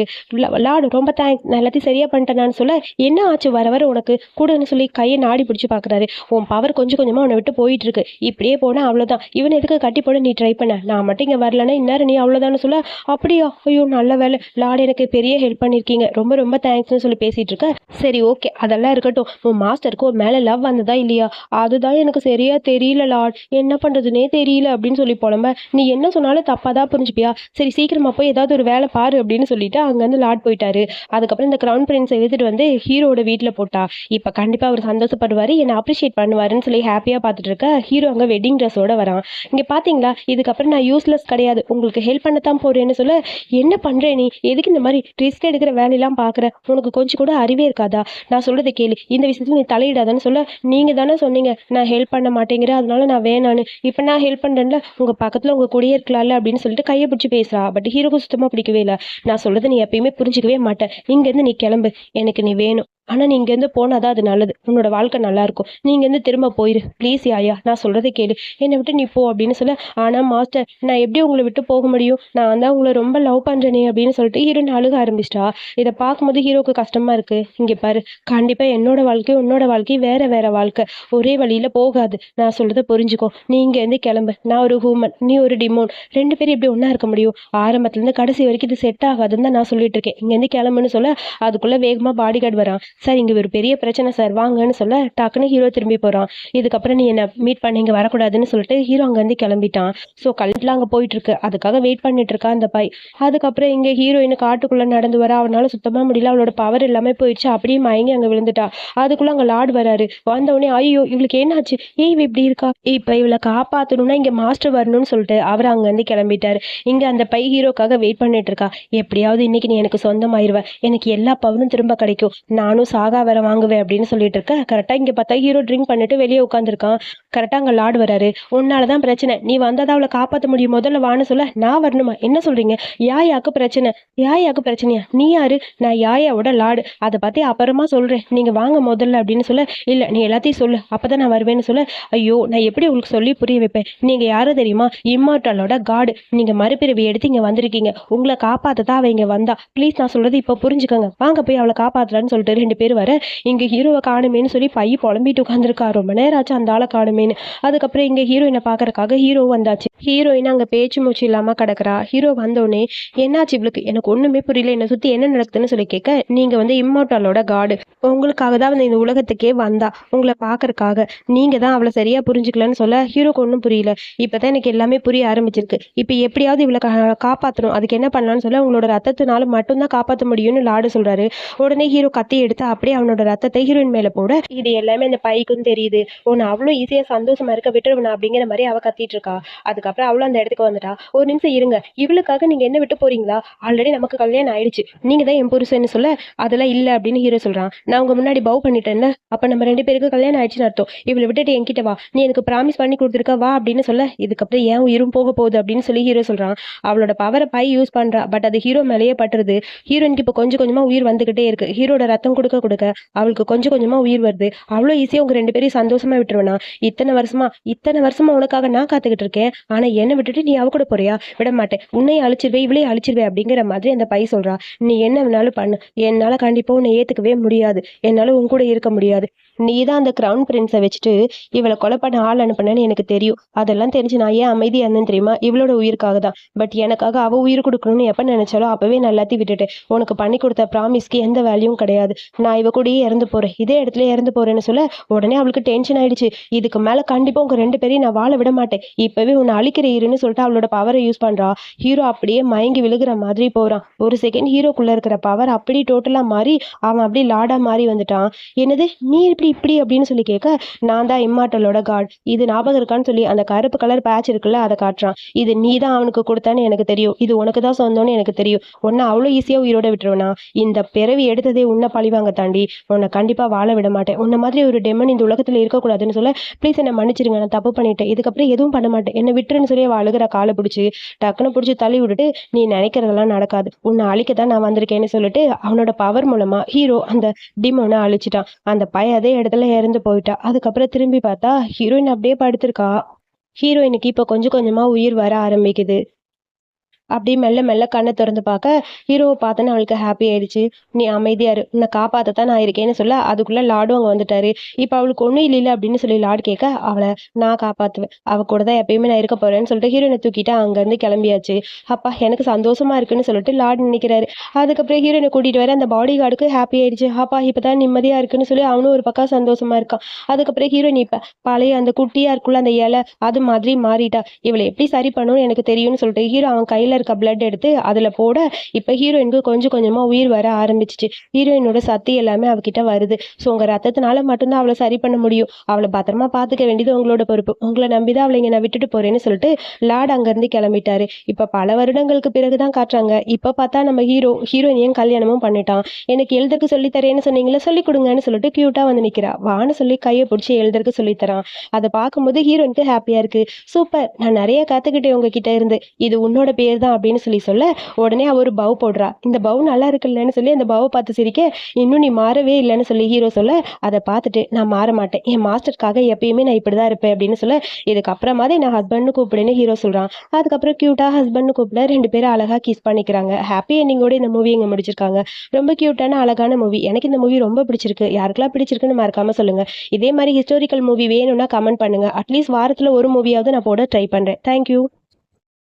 லார்டு ரொம்ப தேங்க்ஸ், நான் எல்லாத்தையும் சரியா பண்ணிட்டேனான்னு சொல்ல, என்ன ஆச்சு வர வர உனக்கு கூடன்னு சொல்லி கையை நாடி பிடிச்சு பாக்குறாரு. உன் பவர் கொஞ்சம் கொஞ்சமா உன்னை விட்டு போயிட்டு இருக்கு. இப்படியே போனா அவ்வளவுதான். இவன் எதுக்கு கட்டி போட நீ ட்ரை பண்ண? நான் மட்டும் இங்க வரலன்னா இந்நேரம் நீ அவ்வளவுதான்னு சொல்ல, அப்படியா, ஐயோ நல்ல வேலை லார்டு, எனக்கு பெரிய ஹெல்ப் பண்ணிருக்கீங்க, ரொம்ப ரொம்ப தேங்க்ஸ்னு சொல்லி பேசிட்டு இருக்க. சரி ஓகே, அதெல்லாம் இருக்கட்டும். உன் மாஸ்டருக்கு ஒரு மேல லவ் வந்ததா இல்லையா? அதுதான் எனக்கு சரியா தெரியல லார்ட், என்ன பண்றதுனே தெரியல அப்படின்னு சொல்லி புலம்ப, நீ என்ன சொன்னாலும் தப்பாதான் புரிஞ்சுப்பியா? சரி சீக்கிரமா போய் ஏதாவது ஒரு வேலை பாரு அப்படின்னு சொல்லிட்டு அங்கேருந்து லார்ட் போயிட்டாரு. அதுக்கப்புறம் இந்த கிரவுன் பிரின்ஸை எடுத்துட்டு வந்து ஹீரோட வீட்டில் போட்டா. இப்போ கண்டிப்பாக அவர் சந்தோஷப்படுவார், என்னை அப்ரிஷியேட் பண்ணுவாருன்னு சொல்லி ஹாப்பியாக பார்த்துட்டு இருக்க. ஹீரோ அங்கே வெட்டிங் ட்ரெஸ்ஸோட வரான். இங்கே பார்த்தீங்களா, இதுக்கப்புறம் நான் யூஸ்லெஸ் கிடையாது, உங்களுக்கு ஹெல்ப் பண்ணத்தான் போறேன்னு சொல்ல, என்ன பண்ணுறேன் நீ? எதுக்கு இந்த மாதிரி ரிஸ்க் எடுக்கிற வேலையெல்லாம் பார்க்குற? உனக்கு கொஞ்சம் கூட அறிவே இருக்காதா? நான் சொல்றதை கேளு, இந்த விஷயத்துல நீ தலையிடாதான்னு சொல்ல, நீங்கள் தானே சொன்னீங்க நான் ஹெல்ப் பண்ண மாட்டேங்கிற, அதனால நான் வேணான்னு. இப்போ நான் ஹெல்ப் பண்ணுறேன்ல, உங்கள் பக்கத்தில் உங்கள் கூடயே இருக்கலாம்ல அப்படின்னு சொல்லிட்டு கையை பிடிச்சி பேசுறா. பட் ஹீரோக்கு சுத்தமாக பிடிக்கவே இல்லை. நான் சொல்றதை நீ எப்பயுமே புரிஞ்சுக்கவே மாட்டேன். இங்கேருந்து நீ கிளம்பு, எனக்கு நீ வேணும். ஆனா நீ இங்கேருந்து போனாதான் அது நல்லது, உன்னோட வாழ்க்கை நல்லா இருக்கும். நீ இங்கேருந்து திரும்ப போயிரு ப்ளீஸ் யாயா, நான் சொல்றதை கேளு, என்னை விட்டு நீ போ அப்படின்னு சொல்ல, ஆனா மாஸ்டர் நான் எப்படி உங்களை விட்டு போக முடியும்? நான் தான் உங்களை ரொம்ப லவ் பண்றேனே அப்படின்னு சொல்லிட்டு ஹீரோயின் அழுக ஆரம்பிச்சிட்டா. இதை பார்க்கும்போது ஹீரோக்கு கஷ்டமா இருக்கு. இங்க பாரு, கண்டிப்பா என்னோட வாழ்க்கை உன்னோட வாழ்க்கை வேற வேற வாழ்க்கை, ஒரே வழியில போகாது. நான் சொல்றதை புரிஞ்சுக்கோ, நீ இங்கேருந்து கிளம்பு. நான் ஒரு ஹூமன், நீ ஒரு டிமோன், 2 பேரும் எப்படி ஒன்னா இருக்க முடியும்? ஆரம்பத்துல இருந்து கடைசி வரைக்கும் இது செட் ஆகாதுன்னு தான் நான் சொல்லிட்டு இருக்கேன். இங்கேருந்து கிளம்புன்னு சொல்ல, அதுக்குள்ள வேகமா பாடி கார்டு வரான். சார் இங்கே ஒரு பெரிய பிரச்சனை சார் வாங்கன்னு சொல்ல டக்குன்னு ஹீரோ திரும்பி போகிறான். இதுக்கப்புறம் நீ என்னை மீட் பண்ண இங்கே வரக்கூடாதுன்னு சொல்லிட்டு ஹீரோ அங்கேருந்து கிளம்பிட்டான். ஸோ கல்யாணம்லாம் அங்கே போயிட்டு இருக்கு, அதுக்காக வெயிட் பண்ணிட்டு இருக்கா அந்த பை. அதுக்கப்புறம் இங்கே ஹீரோயின் காட்டுக்குள்ளே நடந்து வர, அவனால சுத்தமாக முடியல, அவளோட பவர் எல்லாமே போயிடுச்சு, அப்படியே மயங்கி அங்கே விழுந்துட்டா. அதுக்குள்ளே அங்கே லார்டு வராரு. வந்தவொடனே ஐயோ இவளுக்கு என்னாச்சு, இவ இப்படி இருக்கா, இப்போ இவளை காப்பாற்றணும்னா இங்கே மாஸ்டர் வரணும்னு சொல்லிட்டு அவர் அங்கேருந்து கிளம்பிட்டாரு. இங்கே அந்த பை ஹீரோக்காக வெயிட் பண்ணிட்டு இருக்கா. எப்படியாவது இன்னைக்கு நீ எனக்கு சொந்தமாயிருவ, எனக்கு எல்லா பவரும் திரும்ப கிடைக்கும், நானும் சாகா வர வாங்குவேன் அப்படின்னு சொல்லிட்டு இருக்க. கரெக்டாக இங்கே பார்த்தா ஹீரோ ட்ரிங்க் பண்ணிட்டு வெளியே உட்காந்துருக்கான். கரெக்டாக அங்கே லார்டு வராரு. உன்னாலதான் பிரச்சனை, நீ வந்தாதான் அவளை காப்பாற்ற முடியும், முதல்ல வான்னு சொல்ல நான் வரணுமா, என்ன சொல்றீங்க, யாயாக்கு பிரச்சனை, யாயாக்கு பிரச்சனையா, நீ யாரு, நான் யாயாவோட லார்டு, அதை பத்தி அப்புறமா சொல்றேன், நீங்க வாங்க முதல்ல அப்படின்னு சொல்ல. இல்ல நீ எல்லாத்தையும் சொல்லு, அப்பதான் நான் வருவேன்னு சொல்ல. ஐயோ நான் எப்படி உங்களுக்கு சொல்லி புரிய வைப்பேன், நீங்க யாரும் தெரியுமா, இம்மார்டலோட காடு, நீங்க மறுபிறவி எடுத்து இங்க வந்திருக்கீங்க, உங்களை காப்பாத்ததான் அவ இங்க வந்தா, ப்ளீஸ் நான் சொல்றது இப்ப புரிஞ்சுக்கோங்க, வாங்க போய் அவளை காப்பாத்துறான்னு சொல்லிட்டு 2 பேர் வர. இங்க ஹீரோவை காணுமேன்னு சொல்லி பைய புலம்பிட்டு உட்காந்துருக்கா. ரொம்ப நேரம் ஆச்சு அந்த ஆளை காணுமேன்னு. அதுக்கப்புறம் இங்க ஹீரோயினை பாக்குறதுக்காக ஹீரோ வந்தாச்சு. ஹீரோயின் அங்க பேச்சு மூச்சு இல்லாம கிடக்குறா. ஹீரோ வந்தோடனே என்னாச்சு இவளுக்கு, எனக்கு ஒண்ணுமே புரியல, என்னை சுத்தி என்ன நடக்குதுன்னு சொல்லி கேட்க, நீங்க வந்து இம்மார்டலோட காடு, உங்களுக்காக தான் வந்து இந்த உலகத்துக்கே வந்தா, உங்களை பாக்குறதுக்காக, நீங்க தான் அவளை சரியா புரிஞ்சுக்கலன்னு சொல்ல. ஹீரோக்கு ஒன்றும் புரியல. இப்பதான் எனக்கு எல்லாமே புரிய ஆரம்பிச்சிருக்கு. இப்ப எப்படியாவது இவளை காப்பாற்றணும், அதுக்கு என்ன பண்ணலாம்னு சொல்ல, உங்களோட ரத்தத்தினால மட்டும்தான் காப்பாற்ற முடியும்னு லாடு சொல்றாரு. உடனே ஹீரோ கத்தி எடுத்து அப்படியே அவனோட ரத்தத்தை ஹீரோயின் மேல போட, இது எல்லாமே அந்த பைக்குன்னு தெரியுது, உன்னை அவ்வளோ ஈஸியா சந்தோஷமா இருக்க விட்டுருவனா அப்படிங்கிற மாதிரி அவ கத்திட்டு இருக்கா. அதுக்கப்புறம் அவளும் அந்த இடத்துக்கு வந்துட்டா. ஒரு நிமிஷம் இருங்க, இவளுக்காக நீங்க என்ன விட்டு போறீங்களா, ஆல்ரெடி நமக்கு கல்யாணம் ஆயிடுச்சு, நீங்க தான் என் புருஷன்னு சொல்ல. அதெல்லாம் இல்ல அப்படின்னு ஹீரோ சொல்றான். நான் உங்க முன்னாடி பவ் பண்ணிட்டேன்ல, அப்ப நம்ம 2 பேருக்கு கல்யாணம் ஆயிடுச்சுன்னு அர்த்தம், இவளை விட்டுட்டு என்கிட்ட வா, நீ எனக்கு ப்ராமிஸ் பண்ணி கொடுத்துருக்க வா அப்படின்னு சொல்ல. இதுக்கப்புறம் ஏன் உயிரும் போக போகுது அப்படின்னு சொல்லி ஹீரோ சொல்றான். அவளோட பவரை பை யூஸ் பண்றா, பட் அது ஹீரோ மேலேயே பட்டுருது. ஹீரோயினுக்கு இப்போ கொஞ்சம் கொஞ்சமா உயிர் வந்துகிட்டே இருக்கு. ஹீரோட ரத்தம் கொடுக்க கொடுக்க அவளுக்கு கொஞ்சம் கொஞ்சமா உயிர் வருது. அவ்வளோ ஈஸியா உங்க 2 பேரையும் சந்தோஷமா விட்டுருவேனா, இத்தனை வருஷமா உனக்காக நான் காத்துக்கிட்டு இருக்கேன், ஆனா என்னை விட்டுட்டு நீ அவ கூட போறியா, விட மாட்டேன், உன்னையும் அழிச்சிருவே இவளையும் அழிச்சிருவே அப்படிங்கிற மாதிரி அந்த பை சொல்றா. நீ என்ன வேணாலும் பண்ணு, என்னால கண்டிப்பா உன்னை ஏத்துக்கவே முடியாது, என்னால உன் கூட இருக்க முடியாது, நீ தான் அந்த கிரவுன் பிரின்ஸை வச்சுட்டு இவளை கொலை பண்ண ஆள் அனுப்பினேன்னு எனக்கு தெரியும், அதெல்லாம் தெரிஞ்சு நான் ஏன் அமைதியா இருந்தேன்னு தெரியுமா, இவளோட உயிருக்காக தான். பட் எனக்காக அவ உயிர் கொடுக்கணும்னு எப்ப நினைச்சாலும் அப்பவே நான் எல்லாத்தையும் விட்டுட்டேன். உனக்கு பண்ணி கொடுத்த ப்ராமிஸ்க்கு எந்த வேல்யூவும் கிடையாது, நான் இவ கூடயே இறந்து போறேன், இதே இடத்துல இறந்து போறேன்னு சொல்ல. உடனே அவளுக்கு டென்ஷன் ஆயிடுச்சு. இதுக்கு மேல கண்டிப்பா உங்க 2 பேரையும் நான் வாழ விட மாட்டேன், இப்பவே உன்னை அழிக்கிற இருன்னு சொல்லிட்டு அவளோட பவரை யூஸ் பண்றா. ஹீரோ அப்படியே மயங்கி விழுகிற மாதிரி போறான். ஒரு செகண்ட் ஹீரோக்குள்ள இருக்கிற பவர் அப்படி டோட்டலா மாறி அவன் அப்படி லாடா மாறி வந்துட்டான். என்னது நீ இப்படி அப்படின்னு சொல்லி கேட்க, நான் தான் இம்மார்டலோட காட், இது ஞாபகம் இருக்கான்னு சொல்லி அந்த கருப்பு கலர் பேட்ச் இருக்குல்ல அதை காட்டுறான். இது நீ தான் அவனுக்கு கொடுத்தான்னு எனக்கு தெரியும், இது உனக்கு தான் சொந்தம்னு எனக்கு தெரியும், உன்னை அவ்வளோ ஈஸியா உயிரோட விட்டுருவனா, இந்த பிறவி எடுத்ததே உன்னை பழிவாங்க தாண்டி, உன்னை கண்டிப்பா வாழ விட மாட்டேன், உன்னை மாதிரி ஒரு டெமன் இந்த உலகத்துல இருக்கக்கூடாதுன்னு சொல்ல. ப்ளீஸ் என்னை மன்னிச்சிருங்க, நான் தப்பு பண்ணிட்டேன், இதுக்கப்புறம் எதுவும் பண்ண மாட்டேன், என்னை விட்டுருன்னு சொல்லி அழுகிற காலை பிடிச்சி டக்குன்னு பிடிச்சி தள்ளி விட்டுட்டு, நீ நினைக்கிறதெல்லாம் நடக்காது, உன்னை அழிக்கத்தான் நான் வந்திருக்கேன்னு சொல்லிட்டு அவனோட பவர் மூலமா ஹீரோ அந்த டிமோனை அழிச்சிட்டான். அந்த பையன் அதே இடத்துல இறந்து போயிட்டா. அதுக்கப்புறம் திரும்பி பார்த்தா ஹீரோயின் அப்படியே படுத்திருக்கா. ஹீரோயினுக்கு இப்போ கொஞ்சம் கொஞ்சமா உயிர் வர ஆரம்பிக்குது. அப்படியே மெல்ல மெல்ல கண்ணை திறந்து பார்க்க ஹீரோவை பார்த்தோன்னு அவளுக்கு ஹாப்பி ஆயிடுச்சு. நீ அமைதியா இரு, உன்னை காப்பாற்றத்தான் நான் இருக்கேன்னு சொல்ல. அதுக்குள்ள லாடும் அங்கே வந்துட்டாரு. இப்போ அவளுக்கு ஒன்றும் இல்லை அப்படின்னு சொல்லி லாடு கேட்க, அவளை நான் காப்பாற்றுவேன், அவ கூட தான் எப்பயுமே நான் இருக்க போறேன்னு சொல்லிட்டு ஹீரோயினை தூக்கிட்டு அங்கேருந்து கிளம்பியாச்சு. அப்பா எனக்கு சந்தோஷமா இருக்குன்னு சொல்லிட்டு லாடு நினைக்கிறாரு. அதுக்கப்புறம் ஹீரோயினை கூட்டிட்டு வர அந்த பாடி கார்டுக்கு ஹாப்பி ஆயிடுச்சு. அப்பா இப்பதான் நிம்மதியா இருக்குன்னு சொல்லி அவனும் ஒரு பக்கம் சந்தோஷமா இருக்கான். அதுக்கப்புறம் ஹீரோயின் இப்ப பழைய அந்த குட்டியா இருக்குள்ள அந்த இலை அது மாதிரி மாறிட்டா. இவளை எப்படி சரி பண்ணணும்னு எனக்கு தெரியும்னு சொல்லிட்டு ஹீரோ அவன் கையில இருக்க பிளட் எடுத்து அதுல போட இப்ப ஹீரோயினுக்கு கொஞ்சம் கொஞ்சமா உயிர் வர ஆரம்பிச்சிச்சு. ஹீரோயினோட சக்தி எல்லாமே அவகிட்ட வருது. ஸோ உங்க ரத்தத்தினால மட்டும்தான் அவளை சரி பண்ண முடியும், அவளை பத்திரமா பாத்துக்க வேண்டியது உங்களோட பொறுப்பு, உங்களை நம்பிதான் அவளை இங்க நான் விட்டுட்டு போறேன்னு சொல்லிட்டு லார்ட் அங்கிருந்து கிளம்பிட்டாரு. இப்ப பல வருடங்களுக்கு பிறகுதான் காட்டுறாங்க. இப்ப பார்த்தா நம்ம ஹீரோயினையும் கல்யாணமும் பண்ணிட்டான். எனக்கு எழுதுறதுக்கு சொல்லித்தரேன்னு சொன்னீங்களா, சொல்லி கொடுங்கன்னு சொல்லிட்டு கியூட்டா வந்து நிக்கிறா. வான்னு சொல்லி கையை பிடிச்சி எழுதுறதுக்கு சொல்லித்தரான். அதை பார்க்கும்போது ஹீரோயினுக்கு ஹாப்பியா இருக்கு. சூப்பர், நான் நிறைய கத்துக்கிட்டேன் உங்ககிட்ட இருந்து, இது உன்னோட பேர் தான் அப்படின்னு சொல்ல. உடனே அவ ஒரு பவ் போடுறா. இந்த பவ் நல்லா இருக்குல்லன்னு சொல்லி அந்த பவ் பார்த்து சிரிக்க, இன்னும் நீ மாறவே இல்லைன்னு சொல்லி ஹீரோ சொல்ல. அதை பார்த்துட்டு நான் மாற மாட்டேன், என் மாஸ்டருக்காக எப்பயுமே நான் இப்படிதான் இருப்பேன் அப்படின்னு சொல்ல. இதுக்கப்புறமாதே நான் ஹஸ்பண்ட்னு கூப்பிடுன்னு ஹீரோ சொல்றான். அதுக்கப்புறம் கியூட்டா ஹஸ்பண்ட்னு கூப்பிட 2 பேரும் அழகா கிஸ் பண்ணிக்கிறாங்க. ஹாப்பி எண்டிங்கோட இந்த மூவி இங்க முடிச்சிருக்காங்க. ரொம்ப கியூட்டான அழகான மூவி. எனக்கு இந்த மூவி ரொம்ப பிடிச்சிருக்கு. யாருக்கெல்லாம் பிடிச்சிருக்குன்னு மறக்காம சொல்லுங்க. இதே மாதிரி ஹிஸ்டாரிக்கல் மூவி வேணும்னா கமெண்ட் பண்ணுங்க. அட்லீஸ்ட் வாரத்துல ஒரு மூவியாவது நான் போட ட்ரை பண்றேன். தேங்க்யூ.